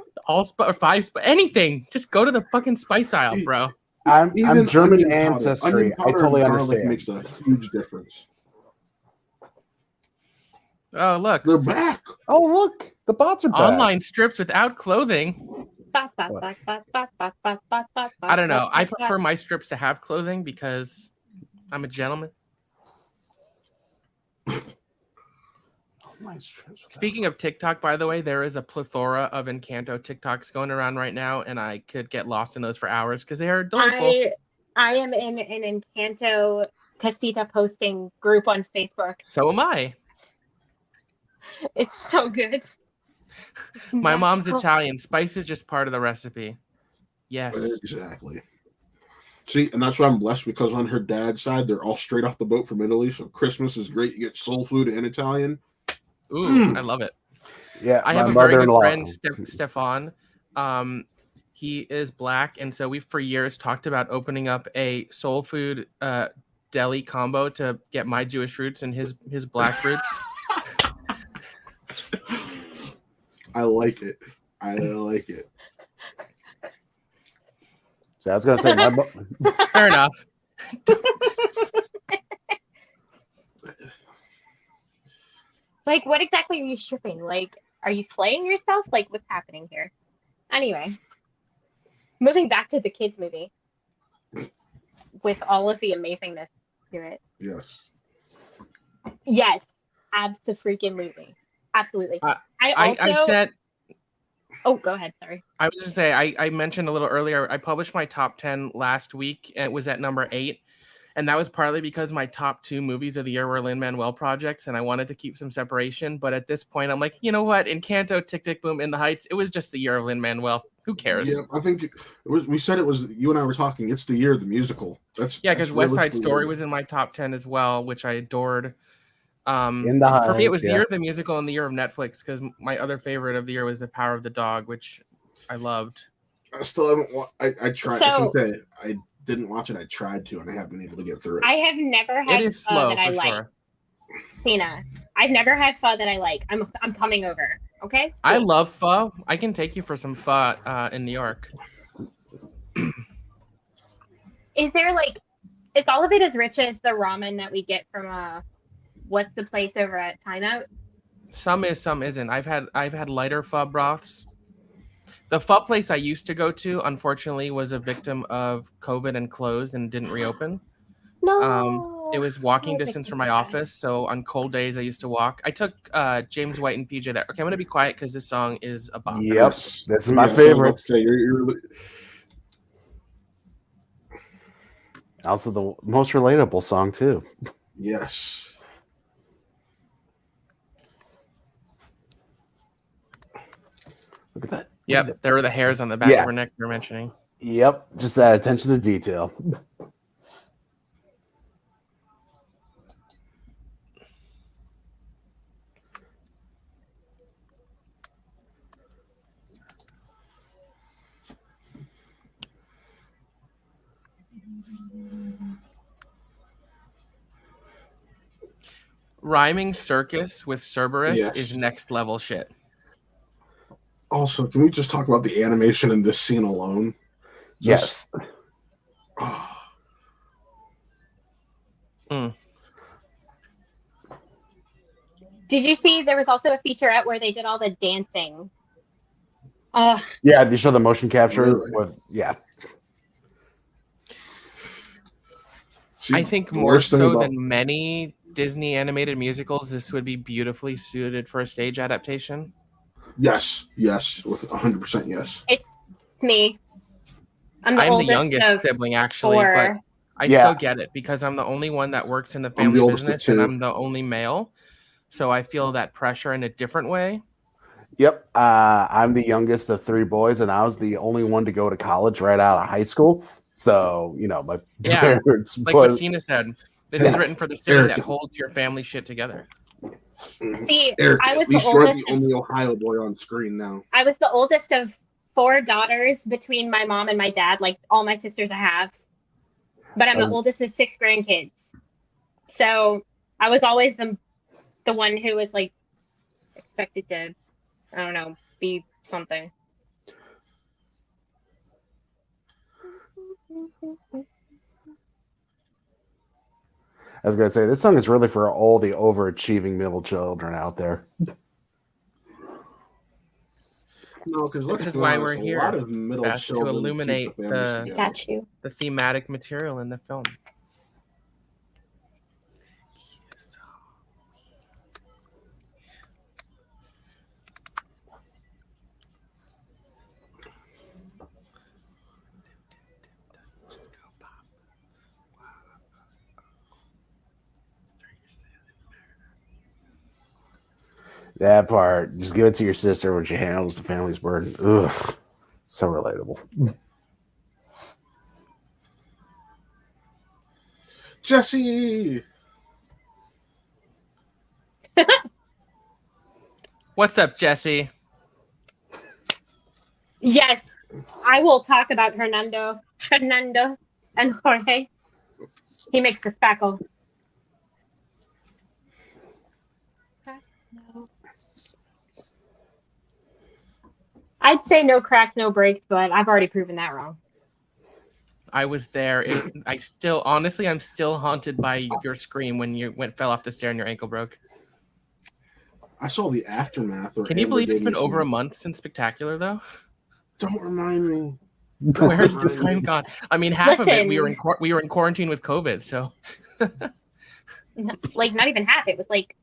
anything? Just go to the fucking spice aisle, bro. I'm German ancestry. I totally understand. Makes a huge difference. Oh, look. They're back. Oh, look. The bots are back. Online strips without clothing. I don't know. I prefer my strips to have clothing because I'm a gentleman. Speaking of TikTok, by the way, there is a plethora of Encanto TikToks going around right now, and I could get lost in those for hours because they are delightful. I am in an Encanto Casita posting group on Facebook. So am I. It's so good. It's My mom's Italian. Spice is just part of the recipe. Yes. Exactly. See, and that's why I'm blessed, because on her dad's side, they're all straight off the boat from Italy. So Christmas is great. You get soul food and Italian. Ooh, I love it. Yeah, I have a very good friend, Stefan. He is black, and so we've for years talked about opening up a soul food deli combo to get my Jewish roots and his black roots. I like it. I like it. So I was gonna say, fair enough. Like, what exactly are you stripping? Like, are you flaying yourself? Like, what's happening here? Anyway, moving back to the kids movie with all of the amazingness to it. Yes. Yes, abso-freaking-lutely. Absolutely. I said. Oh, go ahead. Sorry. I was going to say, I mentioned a little earlier, I published my top 10 last week, and it was at number 8. And that was partly because my top 2 movies of the year were Lin-Manuel projects, and I wanted to keep some separation. But at this point, I'm like, you know what? Encanto, Tick, Tick, Boom, In the Heights, it was just the year of Lin-Manuel. Who cares? Yeah, I think we said it was, you and I were talking, it's the year of the musical. Because West Side Story was in my top 10 as well, which I adored. In the For me, it was the Heights, year of the musical and the year of Netflix, because my other favorite of the year was The Power of the Dog, which I loved. I still haven't. I tried. So- I didn't watch it. I tried to, and I haven't been able to get through it. I have never had It is pho slow that I for like. sure. Cena, I've never had pho that I like. I'm coming over. Okay. I love pho. I can take you for some pho in New York. Is there like, is all of it as rich as the ramen that we get from what's the place over at Timeout? Some is, some isn't. I've had lighter pho broths. The pho place I used to go to, unfortunately, was a victim of COVID and closed and didn't reopen. No. It was walking distance from my office, so on cold days I used to walk. I took James White and PJ there. Okay, I'm gonna be quiet because this song is a bop. Yep, this is my favorite. Say, you're really... Also, the most relatable song too. Yes. Look at that. Yep, there were the hairs on the back of her neck you're mentioning. Yep, just that attention to detail. Rhyming circus with Cerberus Yes. is next level shit. Also, can we just talk about the animation in this scene alone? Yes. Did you see there was also a featurette where they did all the dancing? Yeah, they show the motion capture Really? with See, I think the more worst thing so about- than many Disney animated musicals, this would be beautifully suited for a stage adaptation. Yes, with 100% yes. It's me. I'm I'm the oldest youngest of sibling, actually, 4. but I still get it because I'm the only one that works in the the family oldest of business and 2. I'm the only male. So I feel that pressure in a different way. Yep. I'm the youngest of 3 boys, and I was the only one to go to college right out of high school. So, my parents Like what Cena said, this is written for the city Eric. that holds your family shit together. See, Eric, I was at least the you're oldest. the only Ohio boy on screen now. I was the oldest of 4 daughters between my mom and my dad. Like all my sisters I have, but I'm the oldest of 6 grandkids. So I was always the one who was like expected to, I don't know, be something. I was going to say, this song is really for all the overachieving middle children out there. No, because This is why we're a here, lot of middle Beth, to children keep illuminate families the- together. Got you. The thematic material in the film. That part, just give it to your sister when she handles the family's burden. Ugh, so relatable. Jesse! What's up, Jesse? Yes, I will talk about Fernando, and Jorge. He makes the spackle. I'd say no cracks, no breaks, but I've already proven that wrong. I was there. I'm still haunted by your scream when you fell off the stair and your ankle broke. I saw the aftermath. Can you believe it's been over a month since Spectacular, though? Don't remind me. Where's the time gone? I mean, half of it we were in quarantine with COVID, so like not even half. It was like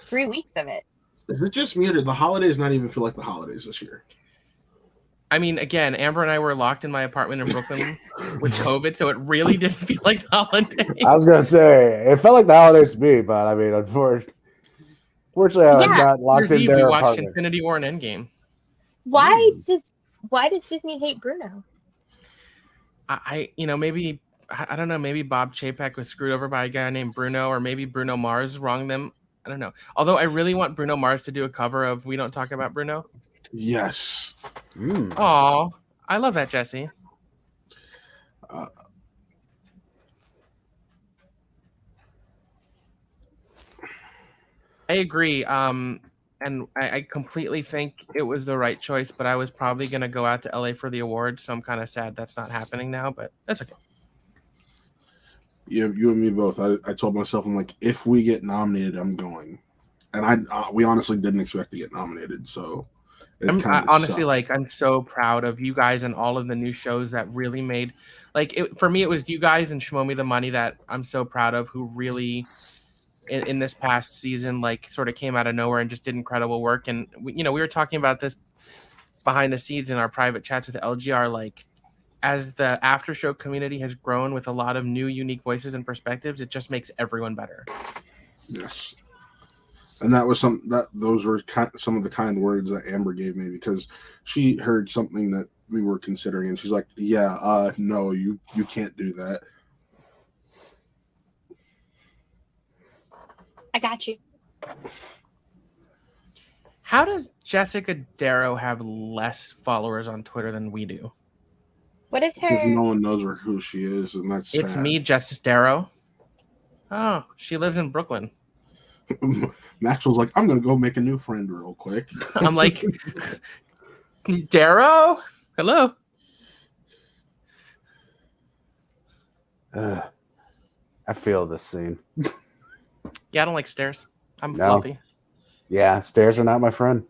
3 weeks of it. Is it just me or did the holidays not even feel like the holidays this year? I mean, again, Amber and I were locked in my apartment in Brooklyn with COVID, so it really didn't feel like the holidays. I was gonna say it felt like the holidays to me, but I mean, unfortunately, I was not locked in their we apartment. watched Infinity War and Endgame. Why does Disney hate Bruno? Maybe I don't know. Maybe Bob Chapek was screwed over by a guy named Bruno, or maybe Bruno Mars wronged them. I don't know. Although I really want Bruno Mars to do a cover of "We Don't Talk About Bruno." Yes. Aw, I love that, Jesse. I agree. And I completely think it was the right choice, but I was probably going to go out to LA for the award, so I'm kind of sad that's not happening now, but that's okay. Yeah, you and me both. I told myself, I'm like, if we get nominated, I'm going. And we honestly didn't expect to get nominated, so I'm so proud of you guys and all of the new shows that really made, for me, it was you guys and Shmow Me the Money that I'm so proud of, who really in this past season, sort of came out of nowhere and just did incredible work. And we were talking about this behind the scenes in our private chats with LGR, as the after show community has grown with a lot of new unique voices and perspectives, it just makes everyone better. Yes. And that was those were some of the kind words that Amber gave me, because she heard something that we were considering, and she's like, "Yeah, no, you can't do that." I got you. How does Jessica Darrow have less followers on Twitter than we do? What is her? Because no one knows who she is, and that's It's sad. me, Justice Darrow. Oh, she lives in Brooklyn. Maxwell's like, I'm gonna go make a new friend real quick. I'm like, Darrow? Hello. I feel this scene. Yeah, I don't like stairs. I'm fluffy. Yeah, stairs are not my friend.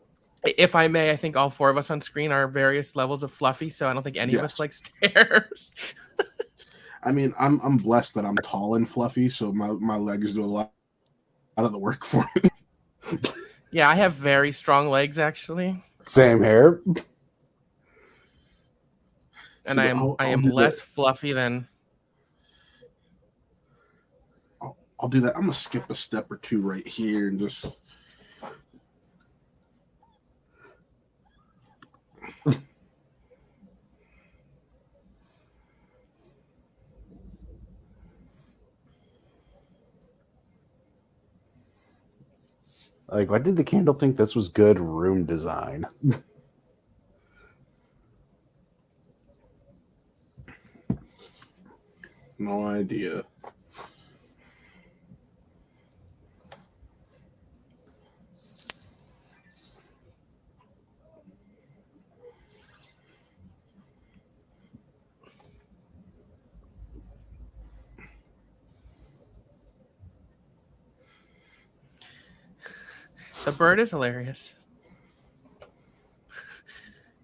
If I may, I think all four of us on screen are various levels of fluffy, so I don't think any of us like stairs. I mean, I'm blessed that I'm tall and fluffy, so my legs do a lot of the work for me. Yeah, I have very strong legs, actually. Same hair. And I am less fluffy than... I'll do that. I'm going to skip a step or two right here and just... Why did the candle think this was good room design? No idea. The bird is hilarious.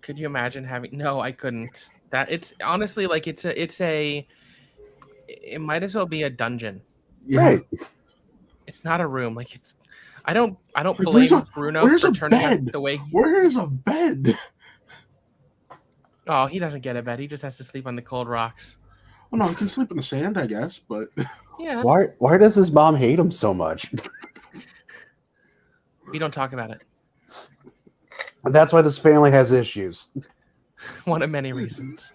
Could you imagine having... No, I couldn't. That it's honestly it might as well be a dungeon. Yeah. Right. It's not a room. I don't blame Bruno for turning out the way. Where is a bed? Oh, he doesn't get a bed. He just has to sleep on the cold rocks. Well, no, he can sleep in the sand, I guess, but Yeah. Why does his mom hate him so much? We don't talk about it. That's why this family has issues. One of many reasons.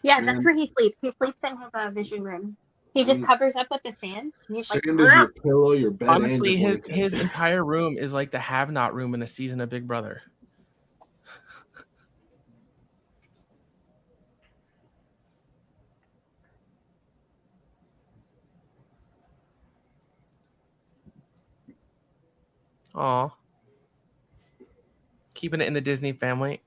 Yeah, that's where he sleeps. He sleeps in his vision room. He just covers up with the sand. He's sand is your pillow, your bed. Honestly, and your his entire room is like the have-not room in a season of Big Brother. Aw. Keeping it in the Disney family.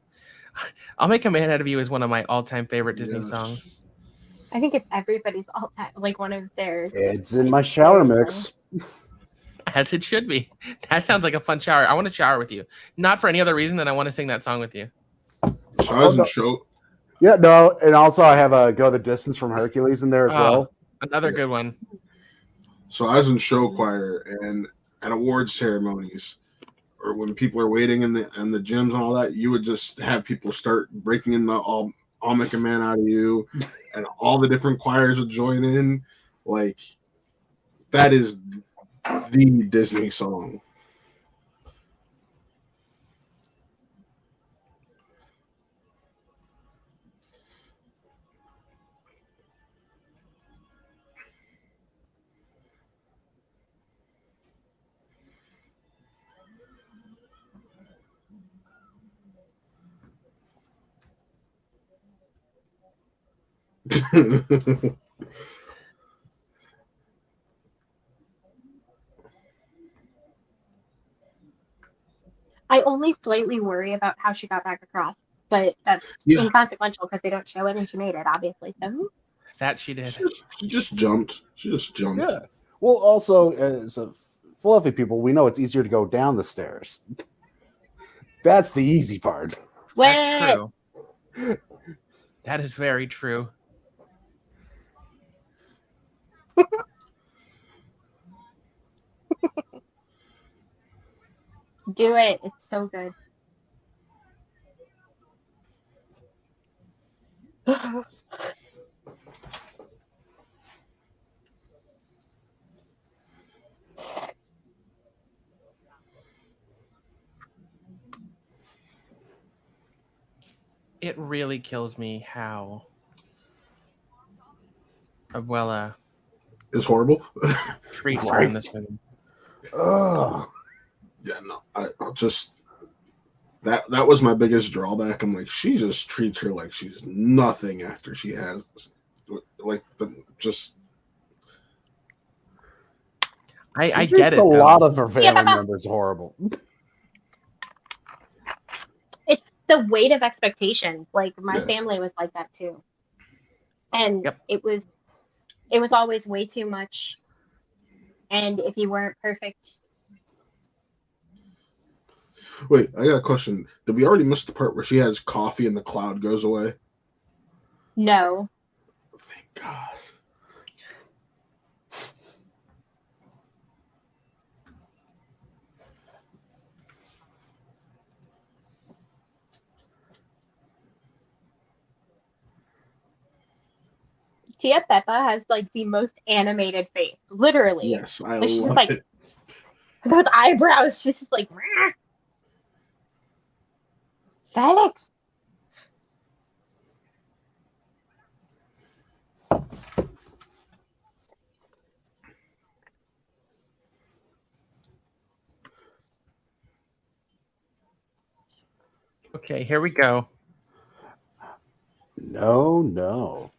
I'll Make a Man Out of You is one of my all-time favorite Disney Yes. songs. I think it's everybody's all time, like one of their. It's in my shower mix. As it should be. That sounds like a fun shower. I want to shower with you. Not for any other reason than I want to sing that song with you. So I was in show. Yeah, no, and also I have a Go the Distance from Hercules in there as well. Another good one. So I was in show choir, and at award ceremonies, or when people are waiting in the gyms and all that, you would just have people start breaking in the I'll Make a Man Out of You, and all the different choirs would join in. Like, that is the Disney song. I only slightly worry about how she got back across, but that's inconsequential because they don't show it and she made it, obviously. So That she did. She just jumped. Yeah. Well, also, as a fluffy people, we know it's easier to go down the stairs. That's the easy part. That's true. That is very true. Do it. It's so good. It really kills me how Abuela is horrible. treats her in this movie. Oh. Yeah, no, I just that was my biggest drawback. I'm like, she just treats her like she's nothing after she has like just. I get it. A lot of her family members horrible. It's the weight of expectations. Like my family was like that too, and it was always way too much. And if you weren't perfect. Wait, I got a question. Did we already miss the part where she has coffee and the cloud goes away? No. Thank God. Tia Peppa has like the most animated face, literally. Yes, I like, she's love like, it. Those eyebrows, she's just like, Rah! Felix. Okay, here we go. No.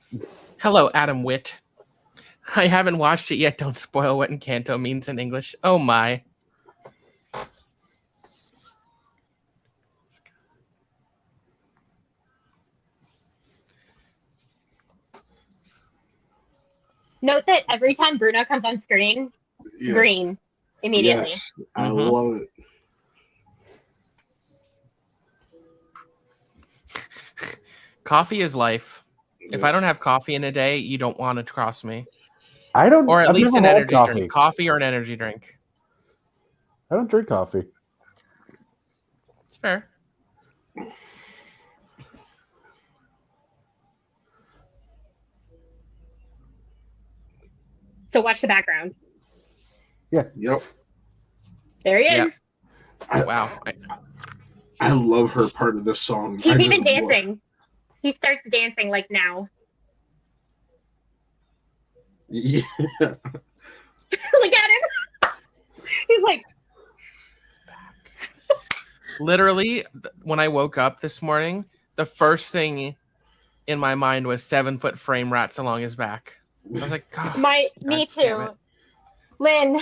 Hello, Adam Witt. I haven't watched it yet. Don't spoil what Encanto means in English. Oh my. Note that every time Bruno comes on screen, green immediately. Yes, I love it. Coffee is life. Yes. If I don't have coffee in a day, you don't want to cross me. I don't. Or at I've least an never had energy drink. Coffee or an energy drink. I don't drink coffee. It's fair. So watch the background. Yeah. Yep. There he is. Wow. I love her part of this song. He's even dancing. He starts dancing like now. Yeah. Look at him. He's like. Literally, when I woke up this morning, the first thing in my mind was 7-foot frame rats along his back. I was like, God. Me too. Lynn.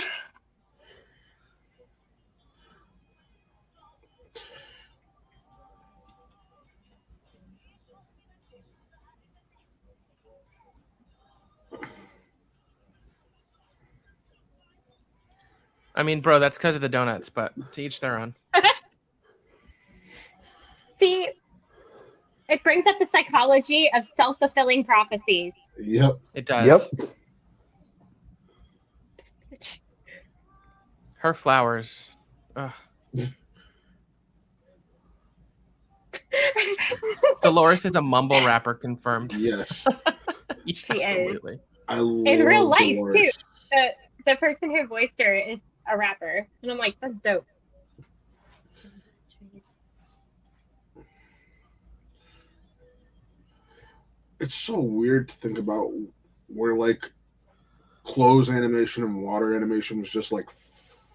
I mean, bro, that's because of the donuts, but to each their own. See, it brings up the psychology of self-fulfilling prophecies. Yep. It does. Yep. Her flowers. Ugh. Dolores is a mumble rapper confirmed. Yes. Yeah, She is. absolutely. I love In real life, Dolores. too. The person who voiced her is a rapper. And I'm like, that's dope. It's so weird to think about where like clothes animation and water animation was just like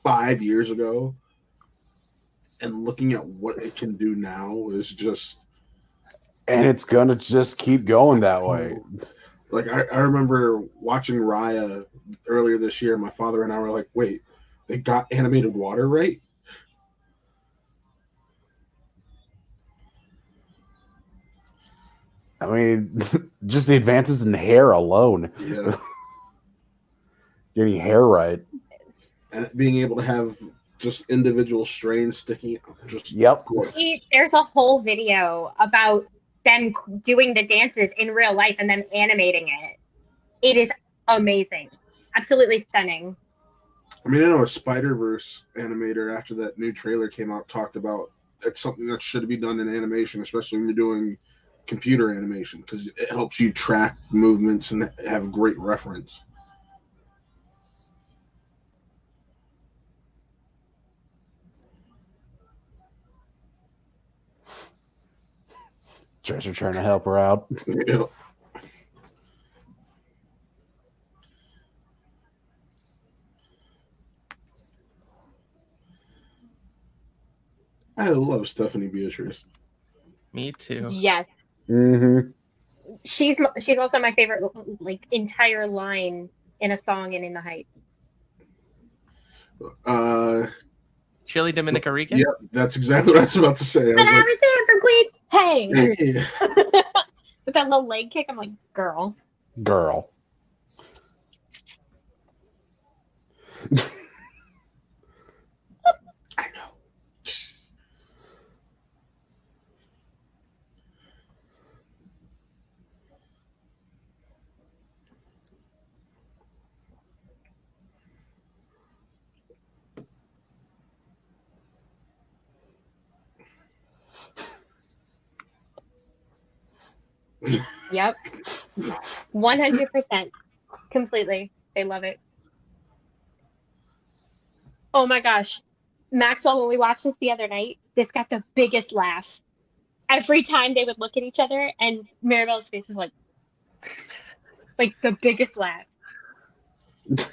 5 years ago, and looking at what it can do now is just And it's gonna just keep going that way. like I remember watching Raya earlier this year. My father and I were like, wait, they got animated water right? I mean, just the advances in hair alone. Yeah. Getting hair right. And being able to have just individual strains sticking out. Just Yep. There's a whole video about them doing the dances in real life and them animating it. It is amazing. Absolutely stunning. I mean, I know a Spider-Verse animator after that new trailer came out talked about it's something that should be done in animation, especially when you're doing computer animation, because it helps you track movements and have great reference. Dresser trying to help her out. Yeah. I love Stephanie Beatrice. Me too. Yes. Mm-hmm. She's also my favorite like entire line in a song in the Heights. Chili Dominica Rican? Yeah, that's exactly what I was about to say. But I was there for Queen. Hey. Hey. With that little leg kick, I'm like, girl. Girl. I know. Yep. 100%. Completely. They love it. Oh my gosh. Maxwell, when we watched this the other night, this got the biggest laugh. Every time they would look at each other, and Maribel's face was like the biggest laugh. This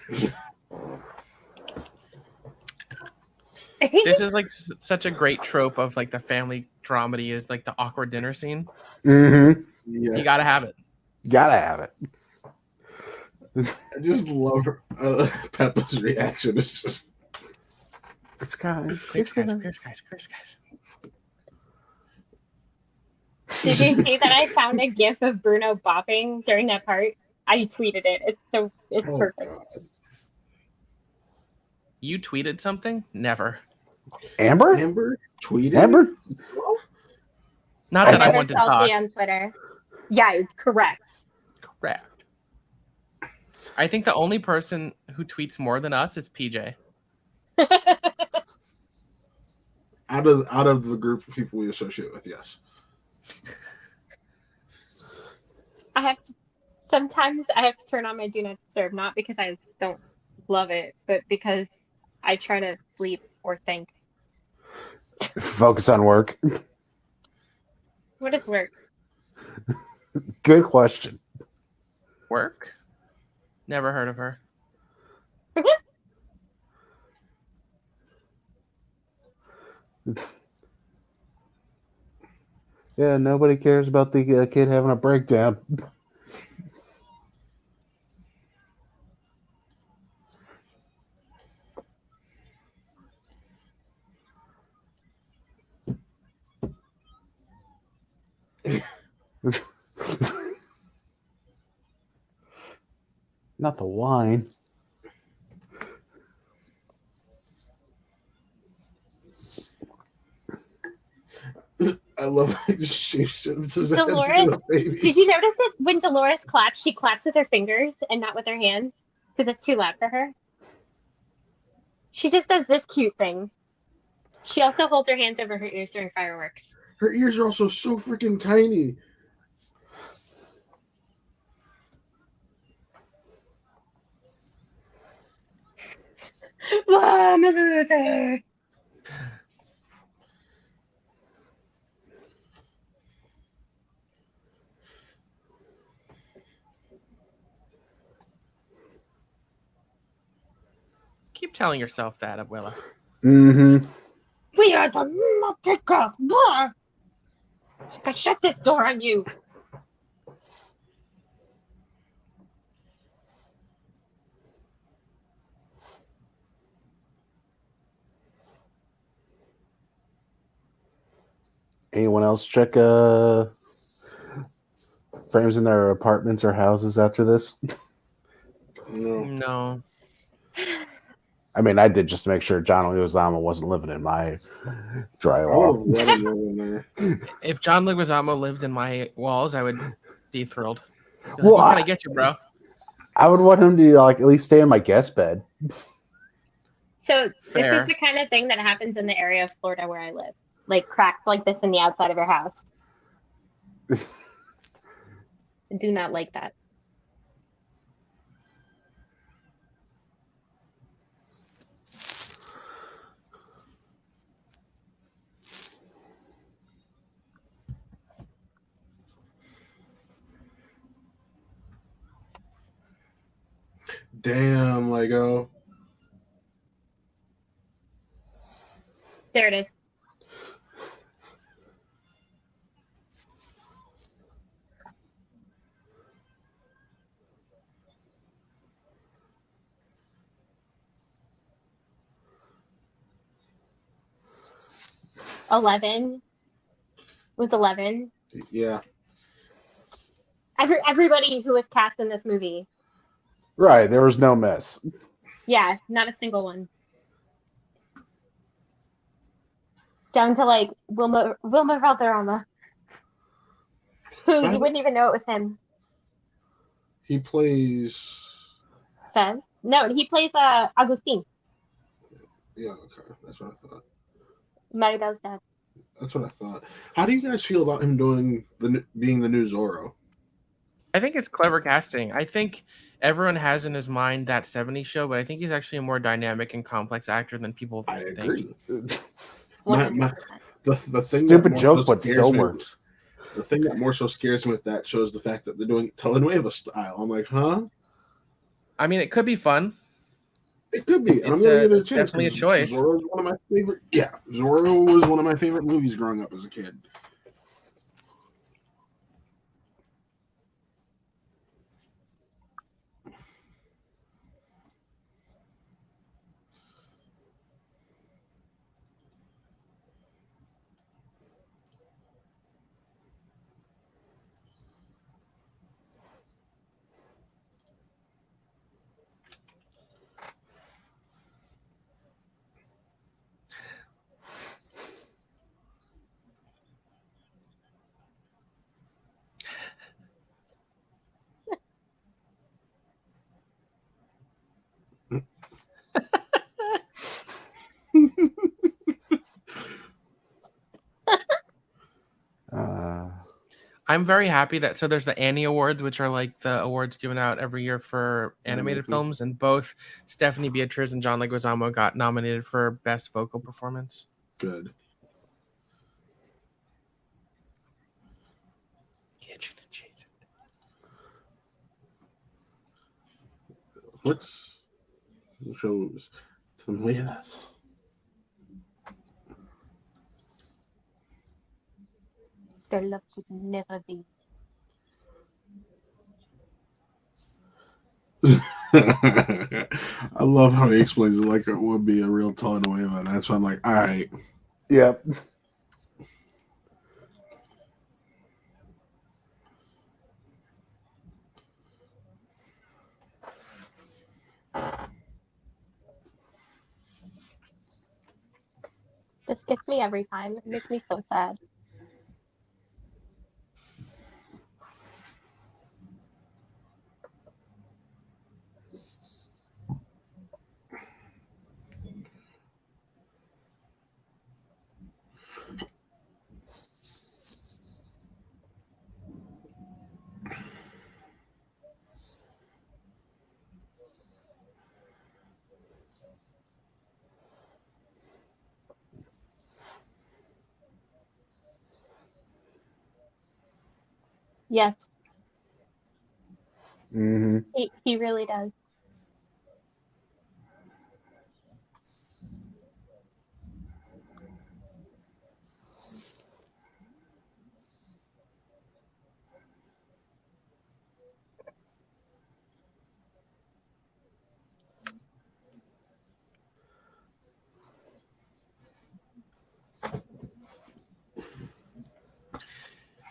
is like such a great trope of like the family dramedy is like the awkward dinner scene. Mm-hmm. Yeah. You gotta have it. Gotta have it. I just love her, Peppa's reaction. It's just It's guys. Clear skies. Did you see that I found a gif of Bruno bopping during that part? I tweeted it. It's perfect. God. You tweeted something? Never. Amber? Amber tweeted. Amber? Not that I Twitter want to salty talk. on Twitter. Yeah, it's correct. Correct. I think the only person who tweets more than us is PJ. Out of the group of people we associate with, yes. Sometimes I have to turn on my do not disturb, not because I don't love it, but because I try to sleep or think. Focus on work. What is work? Good question. Work? Never heard of her. Yeah, nobody cares about the kid having a breakdown. Not the wine. I love how he just shapeshifts his head Dolores, into a baby. did you notice that when Dolores claps, she claps with her fingers and not with her hands? Because it's too loud for her. She just does this cute thing. She also holds her hands over her ears during fireworks. Her ears are also so freaking tiny. Keep telling yourself that, Abuela. Mm-hmm. We are the Multicross War! I shut this door on you. Anyone else check frames in their apartments or houses after this? No. I mean, I did just to make sure John Leguizamo wasn't living in my I would drywall. have let him live in there. If John Leguizamo lived in my walls, I would be thrilled. Be like, Well, what can I get you, bro? I would want him to like at least stay in my guest bed. So this Fair. is the kind of thing that happens in the area of Florida where I live. Like cracks like this in the outside of your house. I do not like that. Damn, Lego. There it is. $11 was 11. Yeah. Everybody who was cast in this movie. Right, there was no mess. Yeah, not a single one. Down to like Wilma Valderrama, who you wouldn't even know it was him. He plays. Fez? No, he plays Agustin, Yeah, okay. That's what I thought. Maribel's dad. That's what I thought. How do you guys feel about him being the new Zorro? I think it's clever casting. I think everyone has in his mind that 70s show, but I think he's actually a more dynamic and complex actor than people I think. agree. 100%. The thing Stupid that joke, more so but scares still me- works. The thing that more so scares me with that show is the fact that they're doing telenueva style. I'm like, huh? I mean, it could be fun. It could be. And I'm It's gonna give it a it's chance. definitely a 'cause choice. Zorro's one of my favorite. Yeah, Zorro was one of my favorite movies growing up as a kid. I'm very happy that there's the Annie Awards, which are like the awards given out every year for animated films, and both Stephanie Beatriz and John Leguizamo got nominated for Best Vocal Performance. Good. What's the shows? Telenovelas. Their love could never be. I love how he explains it like it would be a real telenovela, and that's why I'm like, all right. Yep. This gets me every time. It makes me so sad. Yes, Mm-hmm. he really does.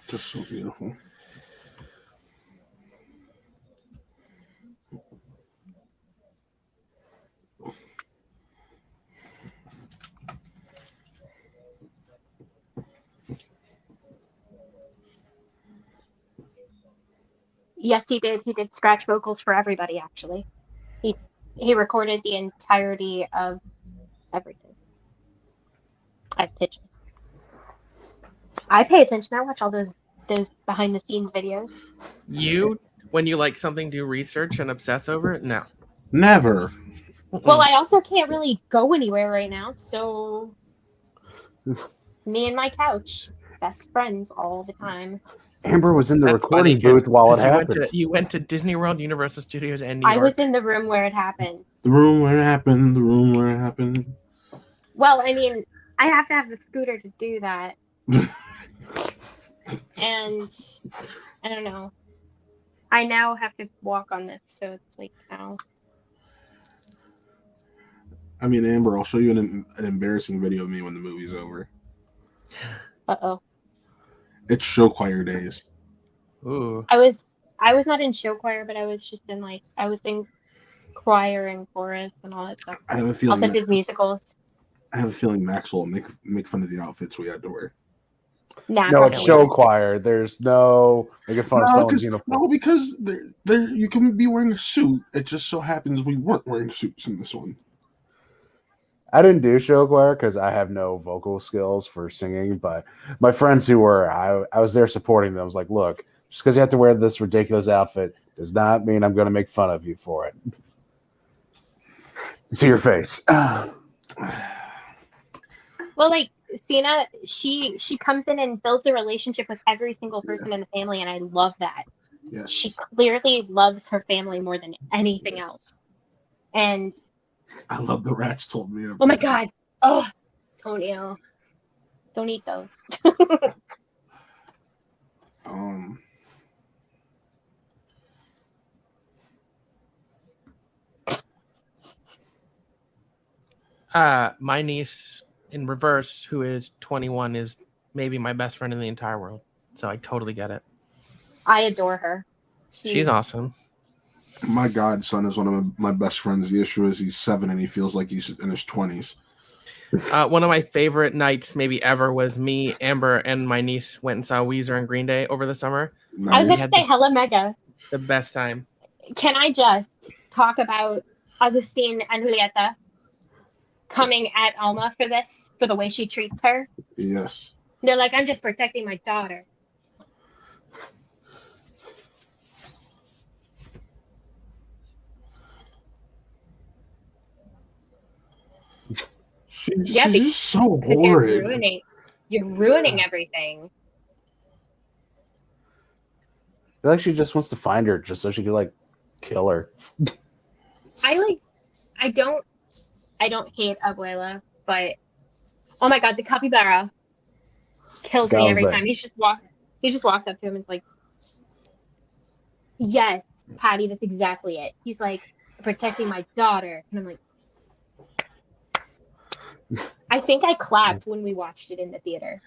Just so beautiful. Yes, he did. He did scratch vocals for everybody, actually. He he recorded the entirety of everything as pitches. I pay attention. I watch all those behind the scenes videos. You, when you like something, do research and obsess over it? No. Never. Well, I also can't really go anywhere right now, so me and my couch, best friends all the time. Amber was in the That's funny recording booth while it you happened. went to Disney World, Universal Studios, and New I York. was in the room where it happened. The room where it happened. The room where it happened. Well, I mean, I have to have the scooter to do that. And I don't know. I now have to walk on this, so it's like now. I mean, Amber, I'll show you an embarrassing video of me when the movie's over. Uh-oh. It's show choir days. Ooh. I was not in show choir, but I was just in I was in choir and chorus and all that stuff. I have a feeling. Also did musicals. I have a feeling Maxwell will make fun of the outfits we had to wear. Nah, No, I'm it's not show gonna wear choir. There's no making fun of someone's uniform. No, because there you can be wearing a suit. It just so happens we weren't wearing suits in this one. I didn't do show choir because I have no vocal skills for singing, but my friends who were, I was there supporting them. I was like, look, just because you have to wear this ridiculous outfit does not mean I'm going to make fun of you for it. To your face. Well, like Cena, she comes in and builds a relationship with every single person in the family, and I love that. Yes. She clearly loves her family more than anything else. And I love the rats told me. oh my god, oh, Tonio, don't eat those. My niece in reverse, who is 21, is maybe my best friend in the entire world. So I totally get it. I adore her. She's awesome. My godson is one of my best friends. The issue is he's 7 and he feels like he's in his 20s. One of my favorite nights maybe ever was me, Amber, and my niece went and saw Weezer and Green Day over the summer. I was going to say hella mega. The best time. Can I just talk about Agustin and Julieta coming at Alma for the way she treats her? Yes. They're like, I'm just protecting my daughter. She's just so horrid. You're ruining everything. I feel like she just wants to find her just so she could kill her. I don't hate Abuela, but oh my god, the capybara kills me every time. He just walks up to him and is like, yes, Patty, that's exactly it. He's like, protecting my daughter. And I'm like, I think I clapped when we watched it in the theater.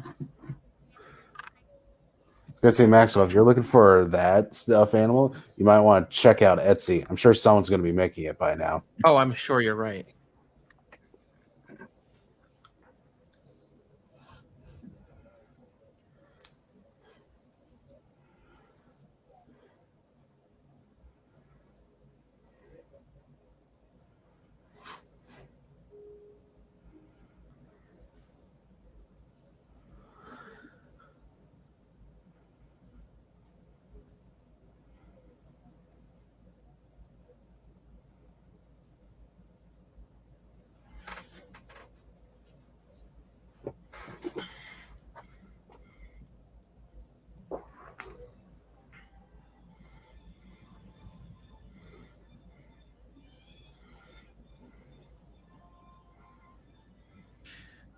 I was gonna say, Maxwell, if you're looking for that stuffed animal, you might want to check out Etsy. I'm sure someone's going to be making it by now. Oh, I'm sure you're right.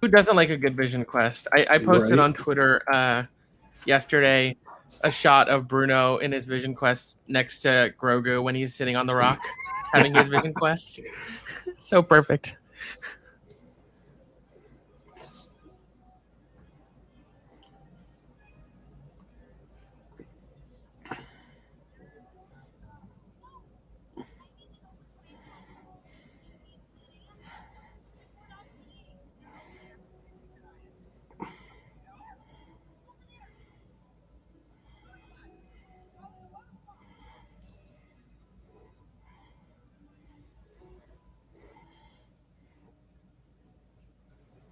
Who doesn't like a good vision quest? I posted Right. on Twitter yesterday a shot of Bruno in his vision quest next to Grogu when he's sitting on the rock having his vision quest. So perfect.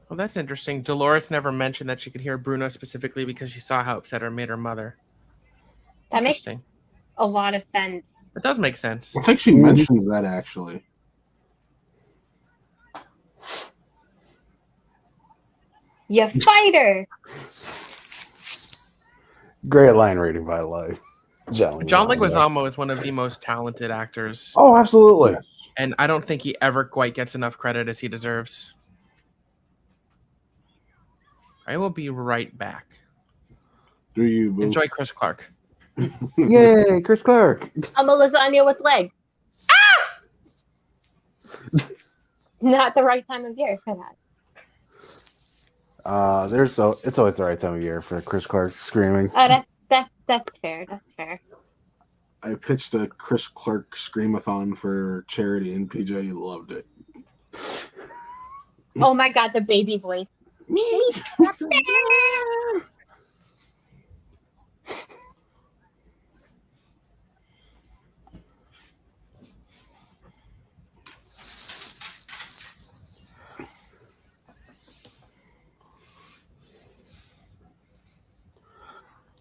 Well, that's interesting. Dolores never mentioned that she could hear Bruno specifically because she saw how upset her made her mother. That makes Interesting. a lot of sense. It does make sense. I think she mentions that actually. You fighter. Great line reading, by the way. John Leguizamo is one of the most talented actors, Oh, absolutely. Yes. and I don't think he ever quite gets enough credit as he deserves. I will be right back. Do you, boo? Enjoy Chris Clark. Yay, Chris Clark. I'm a lasagna with legs. Not the right time of year for that. It's always the right time of year for Chris Clark screaming. Oh, that's fair. That's fair. I pitched a Chris Clark screamathon for charity, and PJ loved it. Oh my god, the baby voice.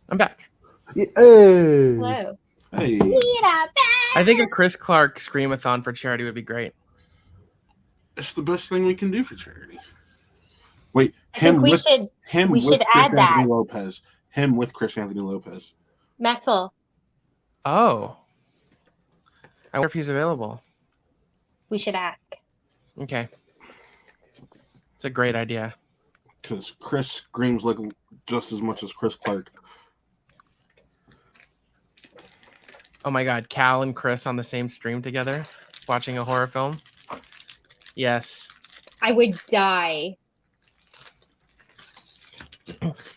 I'm back. Hey. Hello. Hey, I think a Chris Clark screamathon for charity would be great. it's the best thing we can do for charity. Wait, I think we should add Chris that. Anthony Lopez. Him with Chris Anthony Lopez. Maxwell. Oh. I wonder if he's available. We should ask. Okay. It's a great idea. Because Chris screams like just as much as Chris Clark. Oh my god, Cal and Chris on the same stream together, watching a horror film. Yes. I would die.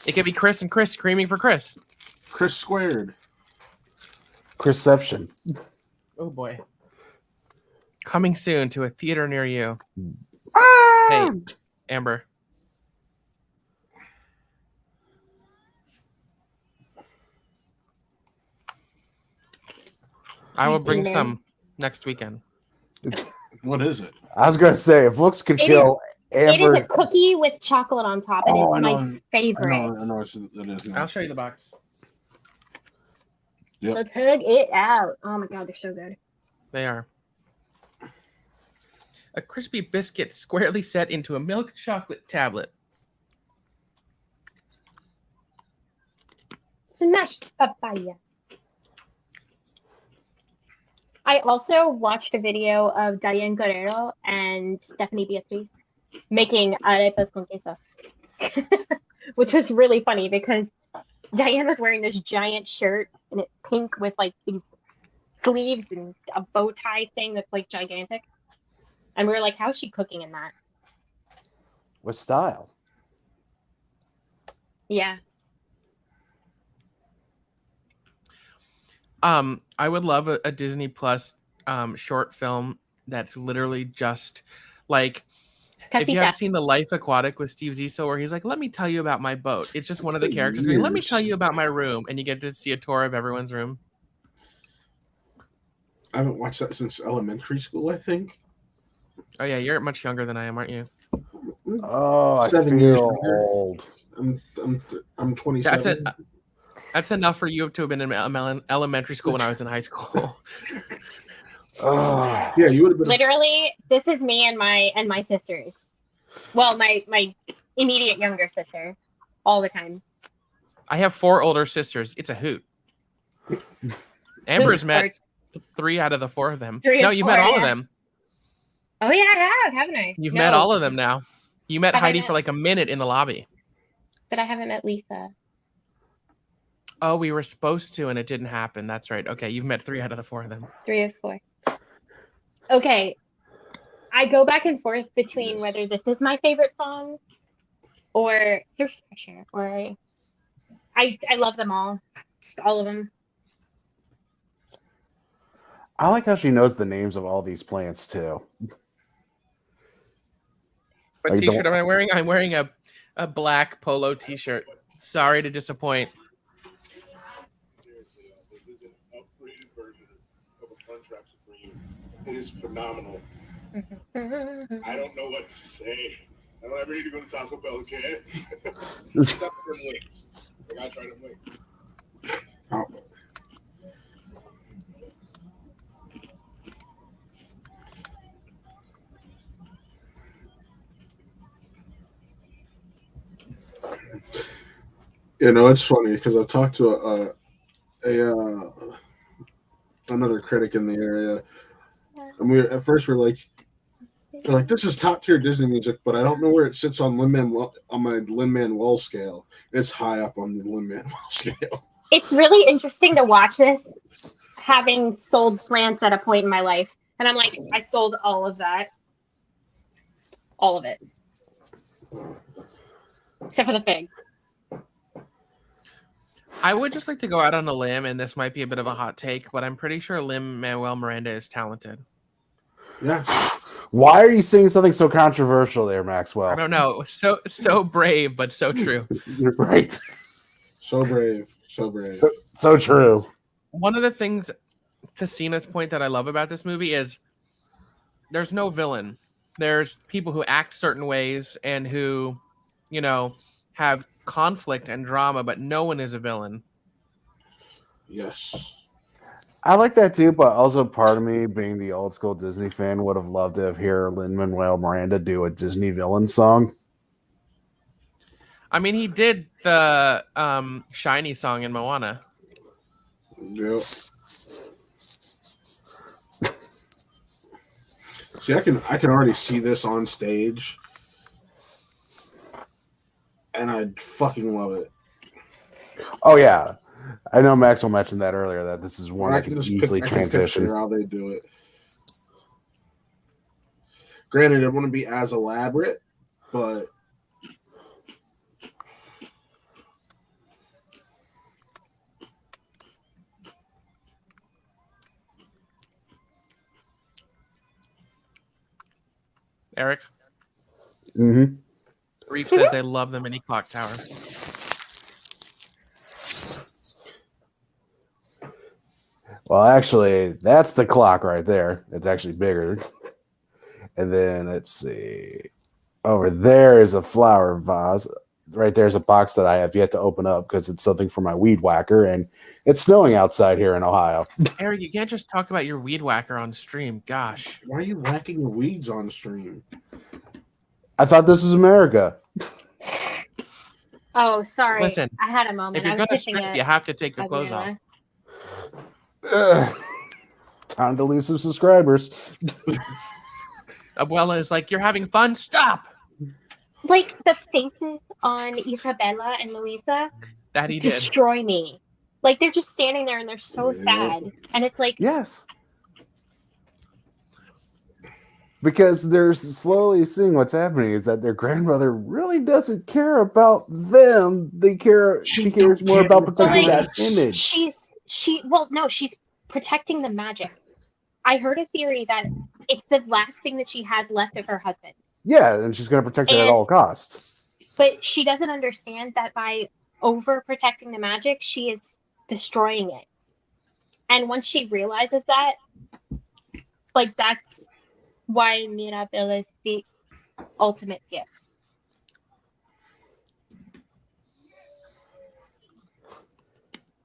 It could be Chris and Chris screaming for Chris. Chris squared. Chrisception. Oh boy. Coming soon to a theater near you. Ah! Hey, Amber. I will bring Demon. some next weekend. What is it? I was gonna say, if looks could It kill It Amber. is a cookie with chocolate on top, and Oh, it's I my know. favorite. I know it is now. I'll show you the box. Yep. Let's hug it out. Oh my god, they're so good. They are. A crispy biscuit squarely set into a milk chocolate tablet. Smashed papaya. I also watched a video of Diane Guerrero and Stephanie Beatriz making arepas con queso, which was really funny because Diane was wearing this giant shirt and it's pink with like these sleeves and a bow tie thing that's like gigantic. And we were like, how's she cooking in that? With style. Yeah. I would love a Disney Plus short film that's literally just like if you have seen The Life Aquatic with Steve Zissou, where he's like, let me tell you about my boat. It's just one of the characters going, let me tell you about my room. And you get to see a tour of everyone's room. I haven't watched that since elementary school, I think. Oh, yeah. You're much younger than I am, aren't you? Oh, I 7 years feel younger. old. I'm 27. That's enough for you to have been in elementary school when I was in high school. Oh. Yeah, you would have been. Literally, this is me and my sisters. Well, my immediate younger sister, all the time. I have 4 older sisters. It's a hoot. Amber's met 3 out of the 4 of them. 3 No, and you've 4, met all of yeah. them. Oh yeah, I have, haven't I? You've No. met all of them now. You met But Heidi for like a minute in the lobby. But I haven't met Lisa. Oh, we were supposed to, and it didn't happen. That's right. Okay, you've met 3 out of the 4 of them. 3 of 4. Okay. I go back and forth between whether this is my favorite song or Thirst Pressure, or I love them all. Just all of them. I like how she knows the names of all these plants too. What Like, t-shirt am I wearing? I'm wearing a black polo t-shirt. Sorry to disappoint. Seriously, this is an upgraded version of a Crunchwrap Supreme. It is phenomenal. I don't know what to say. I don't ever need to go to Taco Bell again. Except for wings. I gotta try them wings. Oh. You know, it's funny because I've talked to another critic in the area, and at first we're like, this is top tier Disney music, but I don't know where it sits on my Lin-Manuel scale. It's high up on the Lin-Manuel scale. It's really interesting to watch this, having sold plants at a point in my life, and I'm like, I sold all of that, all of it, except for the fig. I would just like to go out on a limb, and this might be a bit of a hot take, but I'm pretty sure Lin-Manuel Miranda is talented. Yeah. Why are you saying something so controversial there, Maxwell? I don't know. So brave, but so true. You're right. So brave. So brave. So true. One of the things, to Cena's point, that I love about this movie is there's no villain. There's people who act certain ways and who, have conflict and drama, but no one is a villain. Yes. I like that too, but also part of me, being the old school Disney fan, would have loved to have heard Lin-Manuel Miranda do a Disney villain song. I mean, he did the Shiny song in Moana. Yep. See, I can already see this on stage, and I fucking love it. Oh yeah, I know Maxwell mentioned that earlier. That this is one I that can easily transition. How they do it. Granted, it wouldn't be as elaborate, but Eric? Mm-hmm. Reef says they love the mini clock tower. Well, actually, that's the clock right there. It's actually bigger. And then let's see. Over there is a flower vase. Right there's a box that I have yet to open up because it's something for my weed whacker, and it's snowing outside here in Ohio. Eric, you can't just talk about your weed whacker on stream. Gosh. why are you whacking your weeds on stream? I thought this was America. Oh, sorry. Listen, I had a moment. if you're going to stream, you have to take your clothes off. Time to lose some subscribers. Abuela is like, you're having fun? Stop! Like, the faces on Isabella and Luisa That he did. destroy me. Like, they're just standing there and they're so sad. And it's like, Yes. Because they're slowly seeing what's happening is that their grandmother really doesn't care about them. She cares more about protecting that image. she's protecting the magic. I heard a theory that it's the last thing that she has left of her husband. Yeah, and she's going to protect it at all costs. But she doesn't understand that by overprotecting the magic, she is destroying it. And once she realizes that, like, that's why Mirabelle is the ultimate gift.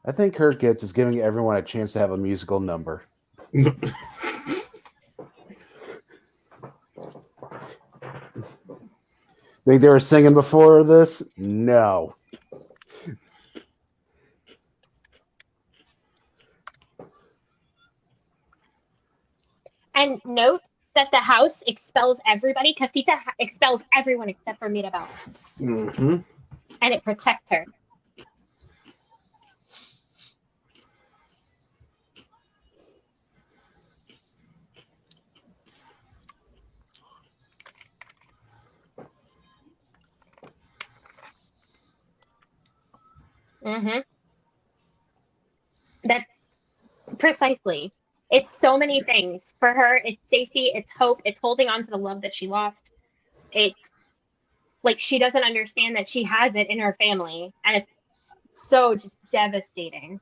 I think her gift is giving everyone a chance to have a musical number. Think they were singing before this? No. And note that the house expels everybody. Casita expels everyone except for Mirabel. Mm-hmm. And it protects her. Mm-hmm. That's precisely. It's so many things. For her, it's safety, it's hope, it's holding on to the love that she lost. It's like she doesn't understand that she has it in her family. And it's so just devastating.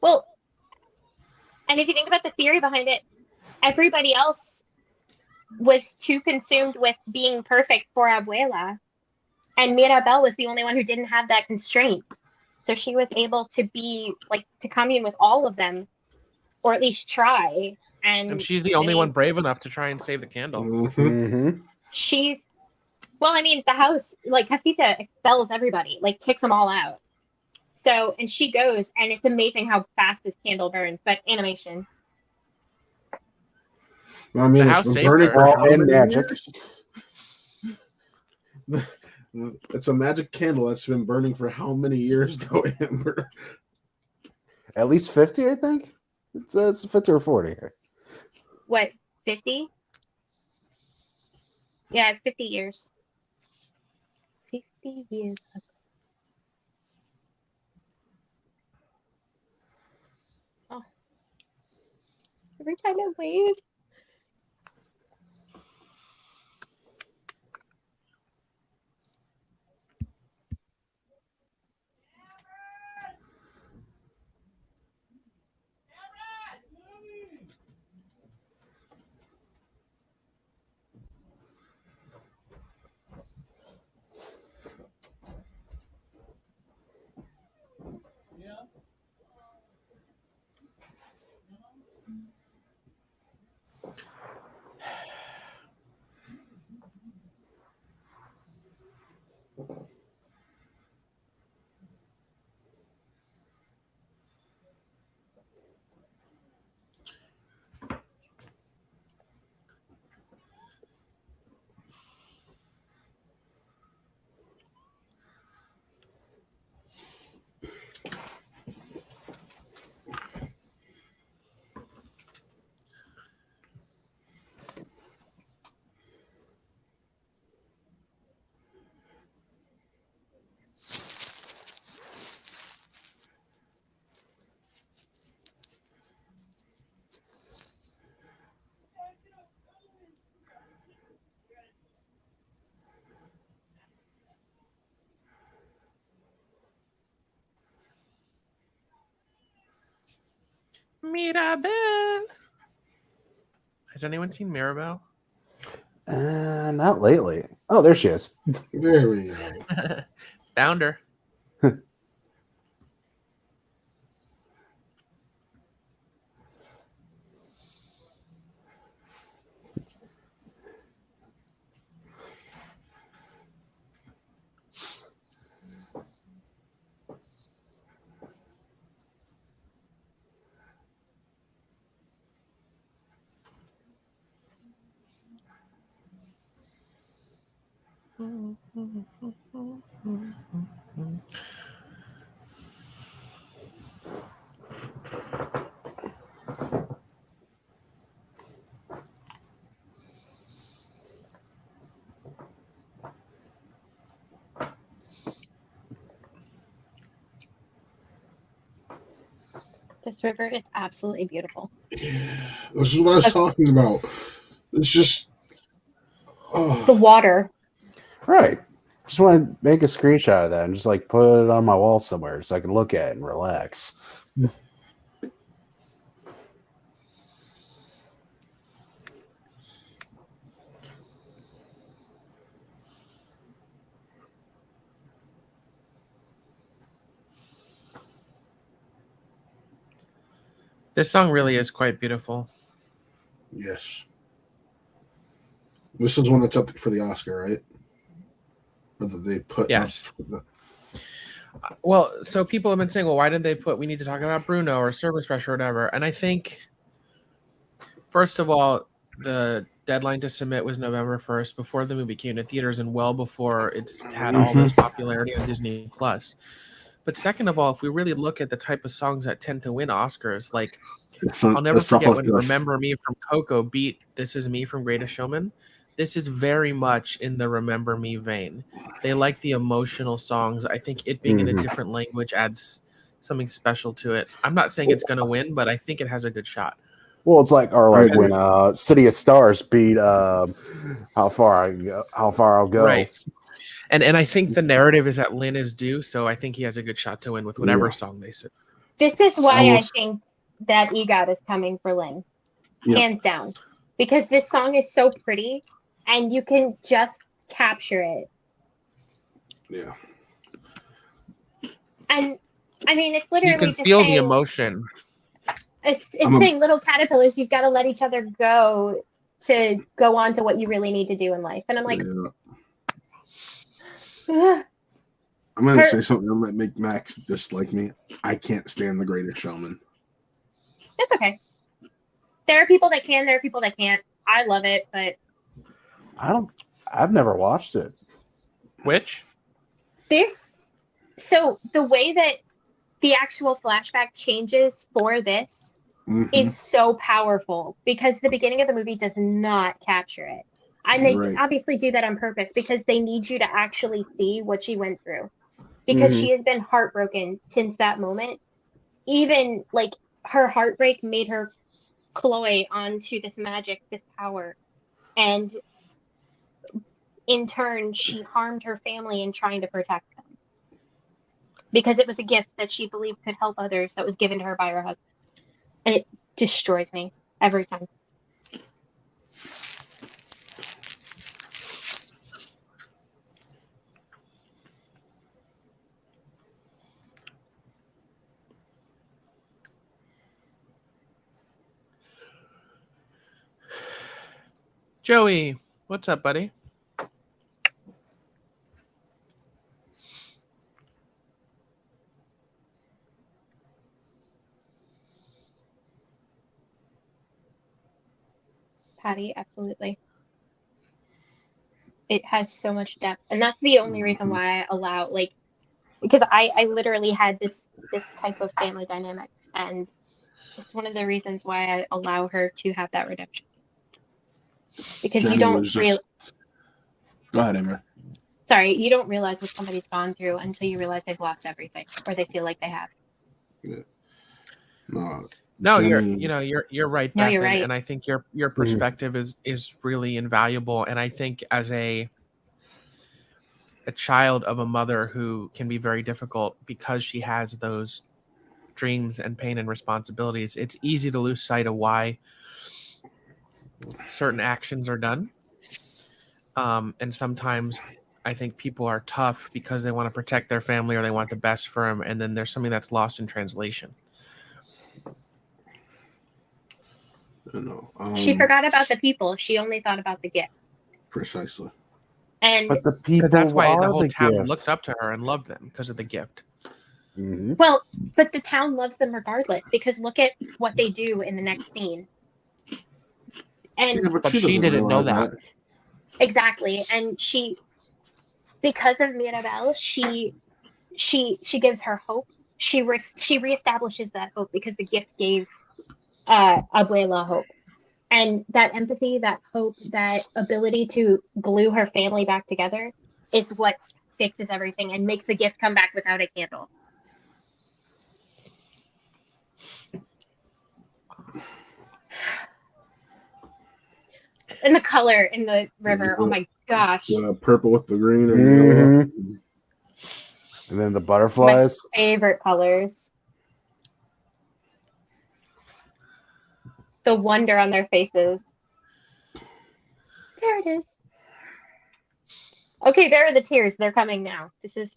Well, and if you think about the theory behind it, everybody else was too consumed with being perfect for Abuela. And Mirabel was the only one who didn't have that constraint. So she was able to be like to commune with all of them, or at least try. And she's the only one brave enough to try and save the candle. Mm-hmm. She's, well, I mean, the house, like Casita expels everybody, like kicks them all out. So, and she goes, and it's amazing how fast this candle burns, but animation. I mean, The it's house been saved burning her. for how And many magic. years? It's a magic candle that's been burning for how many years, though, Amber? At least 50, I think. It's 50 or 40. What, 50? Yeah, it's 50 years. 50 years ago. Oh. Every time I wave. Mirabel. Has anyone seen Mirabel? Not lately. Oh, there she is. There we go. Found her. This river is absolutely beautiful. Yeah, this is what I was talking about. It's just, The water. Right. Just want to make a screenshot of that and just like put it on my wall somewhere so I can look at it and relax. This song really is quite beautiful. yes. This is one that's up for the Oscar, right? or that they put Yes. up. Well, so people have been saying, well, why did they put, we need to talk about Bruno or Service Pressure or whatever. And I think, first of all, the deadline to submit was November 1st, before the movie came to theaters and well before it's had all this popularity on Disney Plus. But second of all, if we really look at the type of songs that tend to win Oscars, like I'll never forget when Remember Me from Coco beat This Is Me from Greatest Showman. This is very much in the Remember Me vein. They like the emotional songs. I think it being in a different language adds something special to it. I'm not saying it's going to win, but I think it has a good shot. Well, it's like when City of Stars beat How Far I'll Go. Right. And I think the narrative is that Lin is due, so I think he has a good shot to win with whatever song they sing. This is why I think that EGOT is coming for Lin. Hands down. Because this song is so pretty and you can just capture it. Yeah. And I mean, it's literally you can just feel saying, the emotion. It's saying little caterpillars, you've got to let each other go to go on to what you really need to do in life. And I'm like, I'm going to say something that might make Max dislike me. I can't stand The Greatest Showman. It's okay. There are people that can, there are people that can't. I love it, but I've never watched it. Which? So the way that the actual flashback changes for this is so powerful because the beginning of the movie does not capture it. And they obviously do that on purpose because they need you to actually see what she went through. Because she has been heartbroken since that moment. Even like her heartbreak made her cloy onto this magic, this power. And in turn, she harmed her family in trying to protect them. Because it was a gift that she believed could help others that was given to her by her husband. And it destroys me every time. Joey, what's up, buddy? Patty, absolutely. It has so much depth. And that's the only reason why I allow, like, because I literally had this type of family dynamic. And it's one of the reasons why I allow her to have that redemption. Because Jenny you don't Go ahead, Amber. Sorry, you don't realize what somebody's gone through until you realize they've lost everything, or they feel like they have. Yeah. No, Jenny, you're right, No, Beth, you're right. and I think your perspective is really invaluable. And I think as a child of a mother who can be very difficult because she has those dreams and pain and responsibilities, it's easy to lose sight of why certain actions are done. And sometimes I think people are tough because they want to protect their family or they want the best for them, and then there's something that's lost in translation. She forgot about the people. She only thought about the gift. Precisely. And But the people, that's why the whole the town gift. looked up to her and loved them because of the gift. Well, but the town loves them regardless because look at what they do in the next scene. And but she didn't know that. Exactly. And she, because of Mirabelle, she gives her hope. She reestablishes that hope because the gift gave Abuela hope. And that empathy, that hope, that ability to glue her family back together is what fixes everything and makes the gift come back without a candle. And the color in the river, oh my gosh. The purple with the green and yellow. And then the butterflies. My favorite colors. The wonder on their faces. There it is. Okay, there are the tears. They're coming now. This is...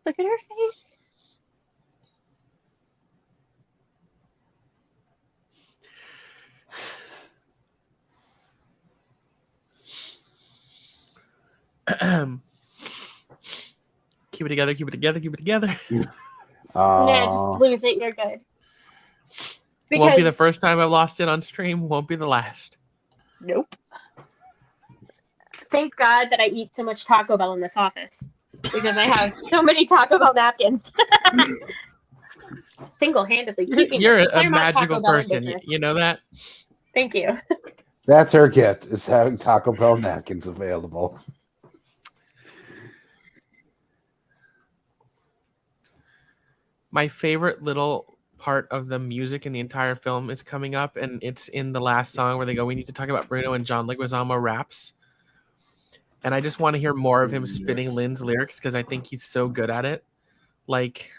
Look at her face. Keep it together, keep it together, keep it together. Nah, just lose it. You're good. Won't be the first time I've lost it on stream. Won't be the last. Nope. Thank God that I eat so much Taco Bell in this office because I have so many Taco Bell napkins. Single-handedly keeping You're the a Claremont magical Taco Bell in person. business. You know that? Thank you. That's her gift, is having Taco Bell napkins available. My favorite little part of the music in the entire film is coming up, and it's in the last song where they go, "We need to talk about Bruno," and John Leguizamo raps. And I just want to hear more of him spitting Lynn's lyrics because I think he's so good at it. Like,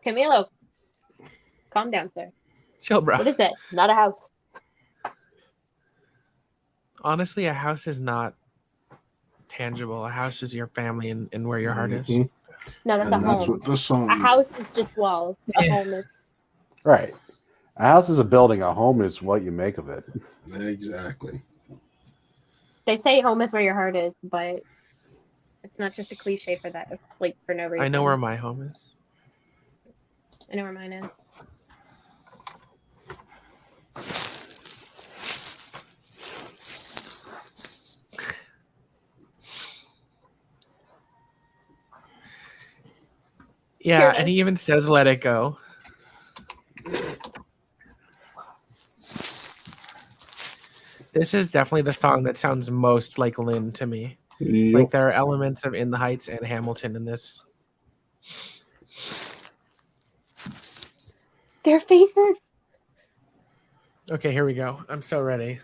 Camilo, calm down, sir. chill, bro. What is it? Not a house. Honestly, a house is not tangible. A house is your family and where your heart is. Mhm. No, that's And a that's home. what the song. A house is just walls. A home is. Right. A house is a building. A home is what you make of it. Exactly. They say home is where your heart is, but it's not just a cliche for that. Like for no reason. I know where my home is. I know where mine is. Yeah, Here it and is. he even says, "Let it go." This is definitely the song that sounds most like Lynn to me. Yep. Like there are elements of In the Heights and Hamilton in this. Their faces. Okay, here we go. I'm so ready.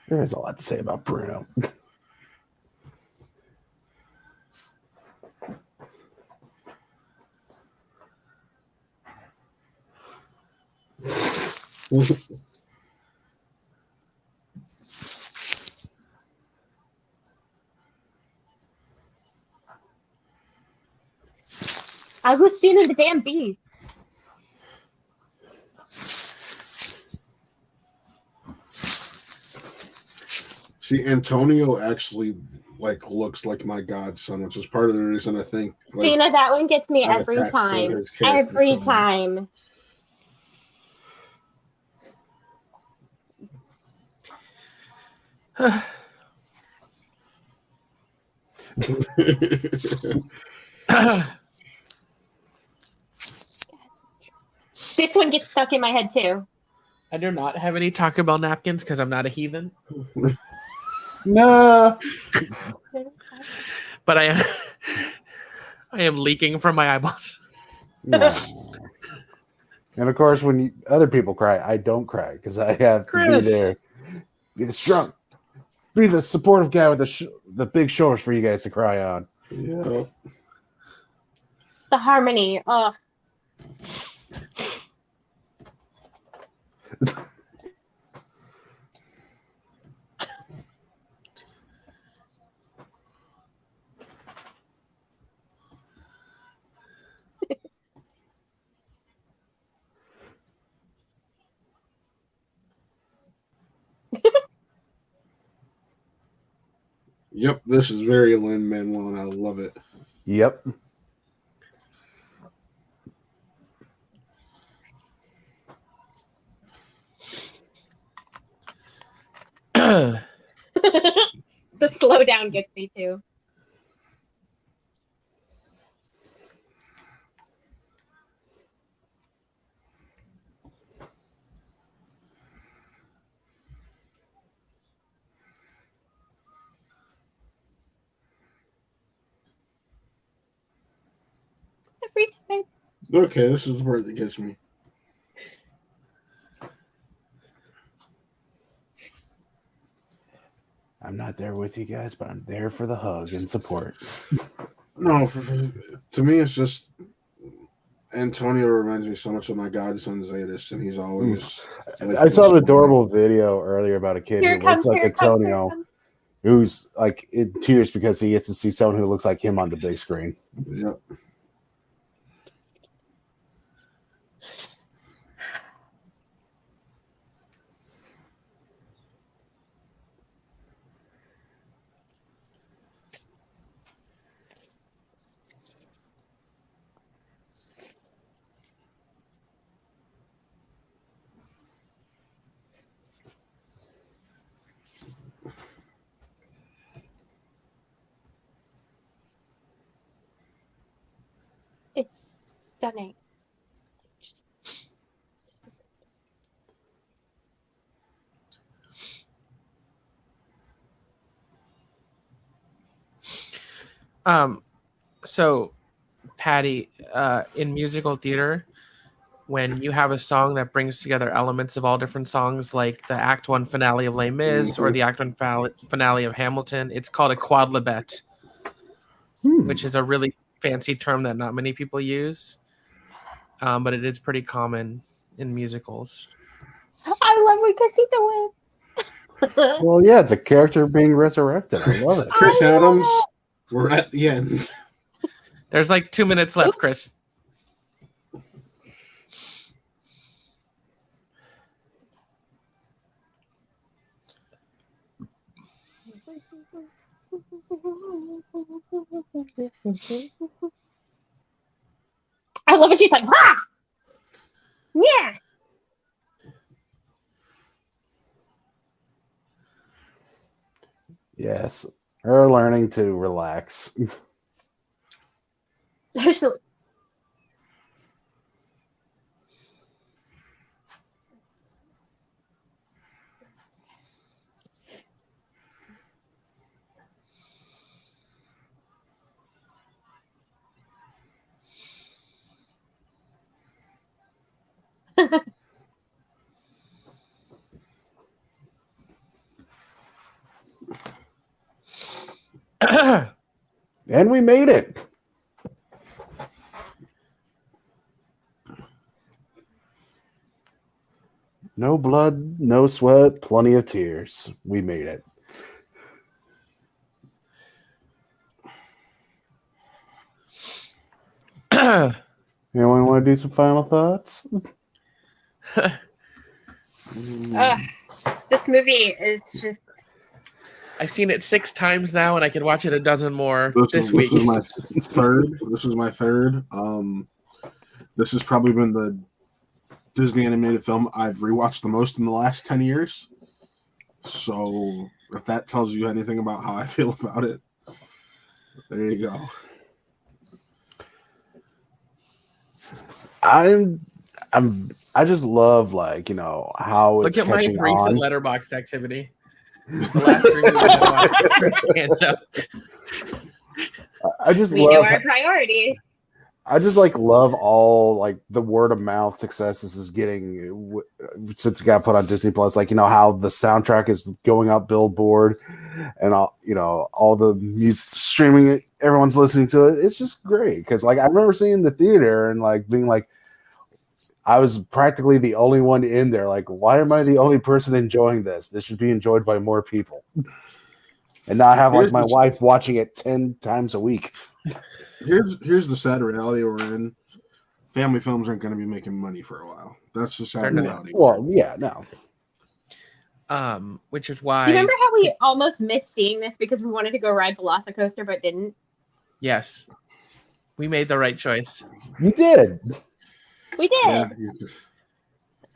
There is a lot to say about Bruno. I was seeing the damn bees. See, Antonio actually looks like my godson, which is part of the reason I think Cena, that one gets me I'm every attached to time. his character Every so much. time. This one gets stuck in my head too. I do not have any Taco Bell napkins because I'm not a heathen, No. but I am leaking from my eyeballs. No. And of course, when other people cry, I don't cry because I have to be Chris. there, be strong, be the supportive guy with the big shoulders for you guys to cry on. Yeah. The harmony. Oh, Yep, this is very Lin-Manuel, and I love it. Yep. the slowdown gets me too. Every time. Okay, this is the part that gets me. I'm not there with you guys, but I'm there for the hug and support. No, to me, it's just Antonio reminds me so much of my godson Zadis, and he's always. I saw an adorable video earlier about a kid Here who it comes, looks like here it comes, here it Antonio, comes. who's like in tears because he gets to see someone who looks like him on the big screen. Yep. It's stunning. So Patty, in musical theater, when you have a song that brings together elements of all different songs, like the Act 1 finale of Les Mis or the Act 1 finale of Hamilton, it's called a quodlibet, which is a really fancy term that not many people use, but it is pretty common in musicals. I love when Casita wins. Well, yeah, it's a character being resurrected. I love it. Chris I love Adams, it. we're at the end. There's like 2 minutes left, Oops. Chris. I love it. She's like, rah! Yeah. Yes, her learning to relax. She's- And we made it. No blood, no sweat, plenty of tears. We made it. Anyone want to do some final thoughts? this movie is just. I've seen it 6 times now, and I could watch it a dozen more this week. This is my third. This is my third. This has probably been the Disney animated film I've rewatched the most in the last 10 years. So if that tells you anything about how I feel about it, there you go. I just love, like, you know, how Look it's at my catching recent on. letterbox activity. The last 3 movies I watched. I just We know love our priority. I just like love all like the word of mouth success this is getting since it got put on Disney Plus. Like, you know, how the soundtrack is going up Billboard and all, you know, all the music streaming it, everyone's listening to it. It's just great because, like, I remember seeing it in the theater and like being like, I was practically the only one in there. Like, why am I the only person enjoying this? This should be enjoyed by more people, and not have like my wife watching it 10 times a week. Here's the sad reality we're in. Family films aren't going to be making money for a while. That's the sad reality. Well, yeah, no. Which is why. Do you remember how we almost missed seeing this because we wanted to go ride Velocicoaster but didn't? Yes, we made the right choice. You did. We did. Yeah.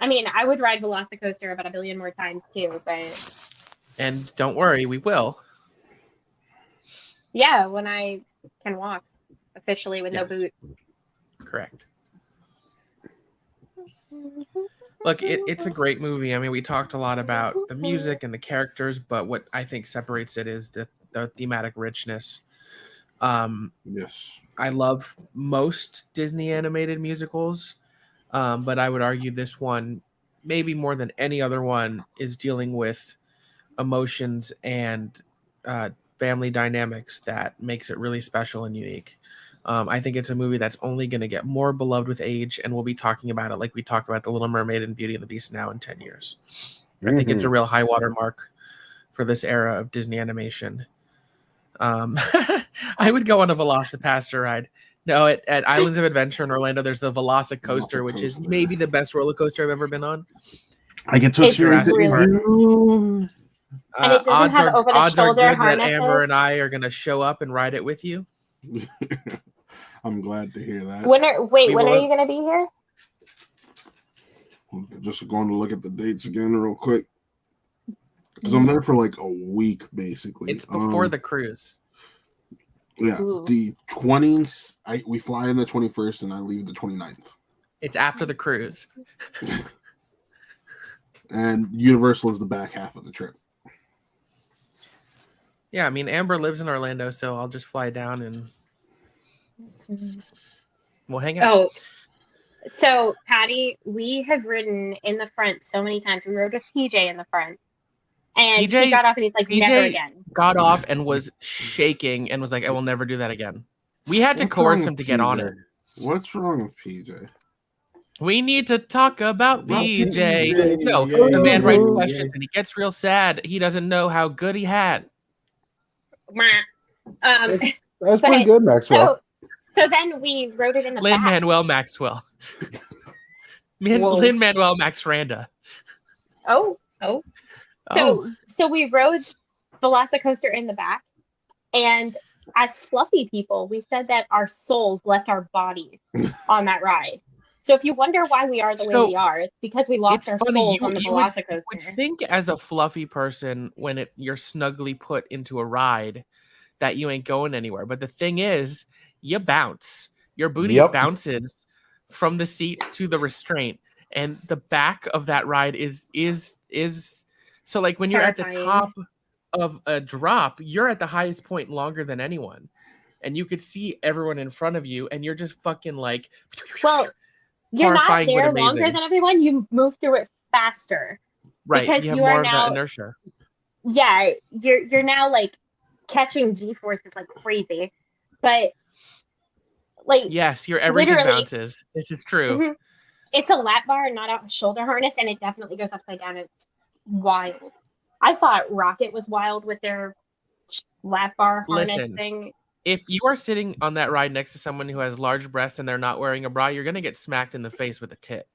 I mean, I would ride Velocicoaster about 1 billion more times too, but And don't worry, we will. yeah, when I can walk officially with Yes. no boot. Correct. Look, it's a great movie. I mean, we talked a lot about the music and the characters, but what I think separates it is the thematic richness. Yes. I love most Disney animated musicals, but I would argue this one, maybe more than any other one, is dealing with emotions and family dynamics that makes it really special and unique. I think it's a movie that's only going to get more beloved with age, and we'll be talking about it like we talked about The Little Mermaid and Beauty and the Beast now in 10 years. I think it's a real high water mark for this era of Disney animation. I would go on a Velocipaster ride. No, at Islands of Adventure in Orlando, there's the Velocicoaster, which is maybe the best roller coaster I've ever been on. I get to experience it. And it doesn't have over the odds are shoulder good that harnesses. Amber and I are going to show up and ride it with you. I'm glad to hear that. When are you going to be here? Just going to look at the dates again real quick. Because I'm there for like a week, basically. It's before the cruise. Yeah, the 20th. We fly in the 21st, and I leave the 29th. It's after the cruise. And Universal is the back half of the trip. Yeah, I mean, Amber lives in Orlando, so I'll just fly down and we'll hang out. Oh, so Patty, we have ridden in the front so many times. We rode with PJ in the front. And he got off and he's like, never again. Got off and was shaking and was like, I will never do that again. We had to coerce him to get on it. What's wrong with PJ? We need to talk about PJ. No, the man writes questions and he gets real sad. He doesn't know how good he had. That's pretty good, Maxwell. So then we wrote it in the Lin-Manuel Maxwell. Lin-Manuel Max Randa. Oh. So we rode Velocicoaster in the back, and as fluffy people, we said that our souls left our bodies on that ride. So if you wonder why we are the way we are, it's because we lost our souls on the Velocicoaster. You would think as a fluffy person, when you're snugly put into a ride, that you ain't going anywhere. But the thing is, you bounce. Your booty bounces from the seat to the restraint, and the back of that ride is so like when you're at the top of a drop, you're at the highest point longer than anyone, and you could see everyone in front of you, and you're just fucking like, well, you're not there longer than everyone. You move through it faster, right? Because you have more of that inertia. Yeah, you're now like catching G-forces like crazy, but like yes, your everything bounces. This is true. Mm-hmm. It's a lap bar, not a shoulder harness, and it definitely goes upside down. It's wild. I thought Rocket was wild with their lap bar harness thing. If you are sitting on that ride next to someone who has large breasts and they're not wearing a bra, you're going to get smacked in the face with a tit.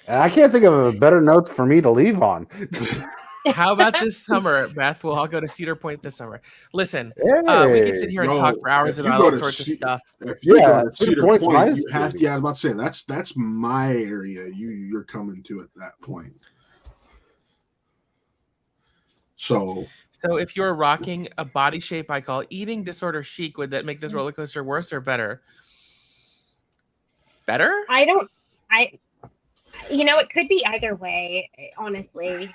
I can't think of a better note for me to leave on. How about this summer, Beth? We'll all go to Cedar Point this summer. Listen, we can sit here and talk for hours about all sorts of stuff. Cedar Point, I was about to say that's my area. You're coming to at that point. So if you're rocking a body shape I call eating disorder chic, would that make this roller coaster worse or better? Better? It could be either way, honestly.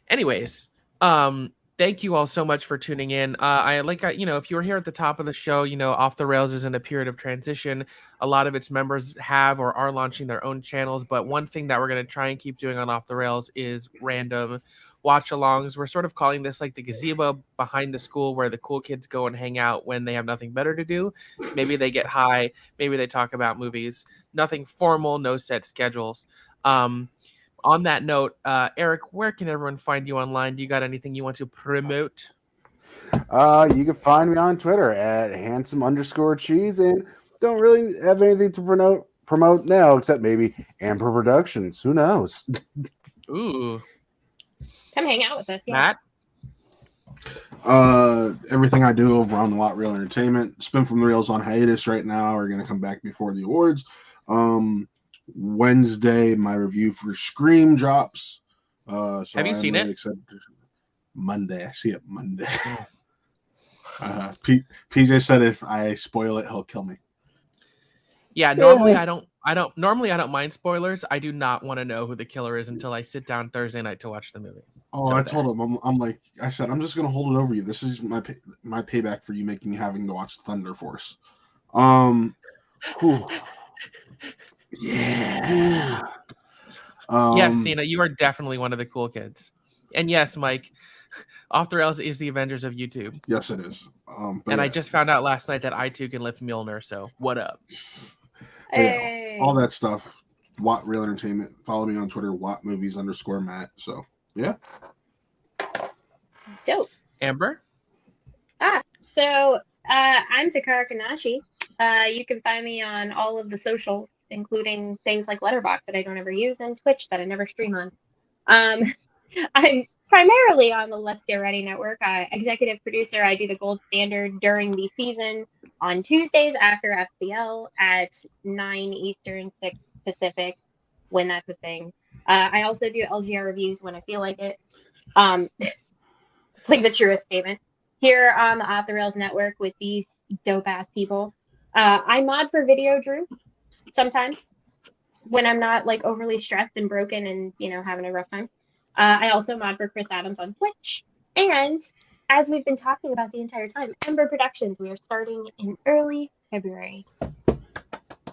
Anyways, thank you all so much for tuning in. If you were here at the top of the show, Off the Rails is in a period of transition. A lot of its members have or are launching their own channels, but one thing that we're going to try and keep doing on Off the Rails is random watch-alongs. We're sort of calling this like the gazebo behind the school where the cool kids go and hang out when they have nothing better to do. Maybe they get high, maybe they talk about movies. Nothing formal, no set schedules. On that note, Eric, where can everyone find you online? Do you got anything you want to promote? You can find me on Twitter at handsome_cheese, and don't really have anything to promote now except maybe Amber Productions. Who knows? Ooh. Come hang out with us, yeah. Matt? Everything I do over on Lot Real Entertainment. Spin from the Reels on hiatus right now. We're going to come back before the awards. Wednesday, my review for Scream drops. So have you seen it? Monday. I see it Monday. PJ said if I spoil it, he'll kill me. Yeah, normally I don't mind spoilers. I do not want to know who the killer is until I sit down Thursday night to watch the movie. Oh, I told him, I said, I'm just going to hold it over you. This is my payback for you making me having to watch Thunder Force. Yeah. Yes, Cena, you are definitely one of the cool kids. And yes, Mike, Off the Rails is the Avengers of YouTube. Yes, it is. And I just found out last night that I too can lift Mjolnir. So what up? Hey. All that stuff. Watt Real Entertainment. Follow me on Twitter, WattMovies_Matt. So yeah. Dope. Amber? So I'm Takara Kanashi. You can find me on all of the socials, including things like Letterboxd that I don't ever use and Twitch that I never stream on. I'm primarily on the Let's Get Ready network. Executive producer. I do the Gold Standard during the season on Tuesdays after FCL at 9 Eastern, 6 Pacific, when that's a thing. I also do LGR reviews when I feel like it. Like the truest statement. Here on the Off the Rails network with these dope ass people. I mod for Video Drew sometimes when I'm not like overly stressed and broken and having a rough time. I also mod for Chris Adams on Twitch. And as we've been talking about the entire time, Ember Productions, we are starting in early February.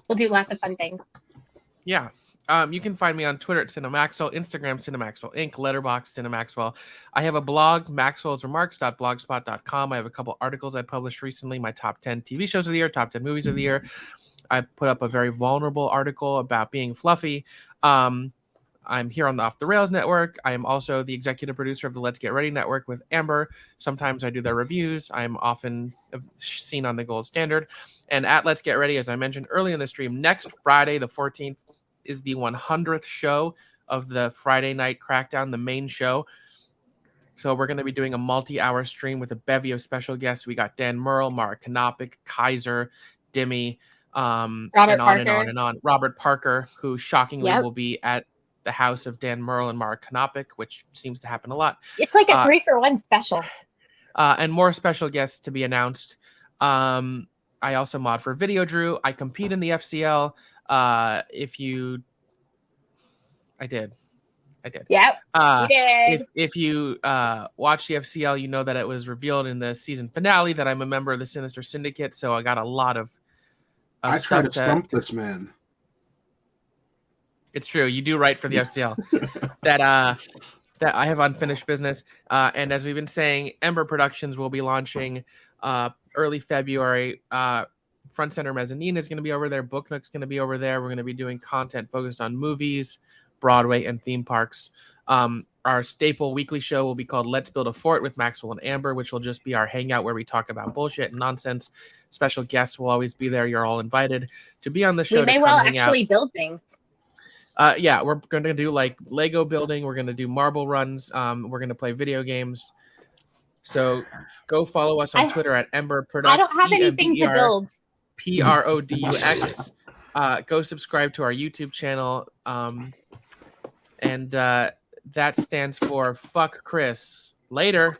We'll do lots of fun things. Yeah. You can find me on Twitter at Cinemaxwell, Instagram Cinemaxwell Inc., Letterboxd Cinemaxwell. I have a blog, maxwellsremarks.blogspot.com. I have a couple articles I published recently, my top 10 TV shows of the year, top 10 movies of the year. I put up a very vulnerable article about being fluffy. I'm here on the Off the Rails network. I am also the executive producer of the Let's Get Ready network with Amber. Sometimes I do their reviews. I'm often seen on the Gold Standard. And at Let's Get Ready, as I mentioned earlier in the stream, next Friday, the 14th, is the 100th show of the Friday Night Crackdown, the main show. So we're going to be doing a multi-hour stream with a bevy of special guests. We got Dan Merle, Mara Knopic, Kaiser, Dimmy, Robert and on Parker. and on and on. Robert Parker, who shockingly Yep. will be at the house of Dan Merle and Mara Knopic, which seems to happen a lot. It's like a 3-for-1 special. And more special guests to be announced. I also mod for Video Drew. I compete in the FCL. I did. Yep, you did. If you watch the FCL, you know that it was revealed in the season finale that I'm a member of the Sinister Syndicate. So I got a lot of I try to stump this man. It's true. You do write for the FCL. that I have unfinished business. And as we've been saying, Ember Productions will be launching early February. Front Center Mezzanine is going to be over there. Book Nook's going to be over there. We're going to be doing content focused on movies, Broadway, and theme parks. Our staple weekly show will be called Let's Build a Fort with Maxwell and Amber, which will just be our hangout where we talk about bullshit and nonsense. Special guests will always be there. You're all invited to be on the show. We may well actually build things. Yeah, we're going to do like Lego building. We're going to do marble runs. We're going to play video games. So go follow us on Twitter at Ember Products. I don't have anything to build. PRODUX. Go subscribe to our YouTube channel. And that stands for fuck Chris. Later.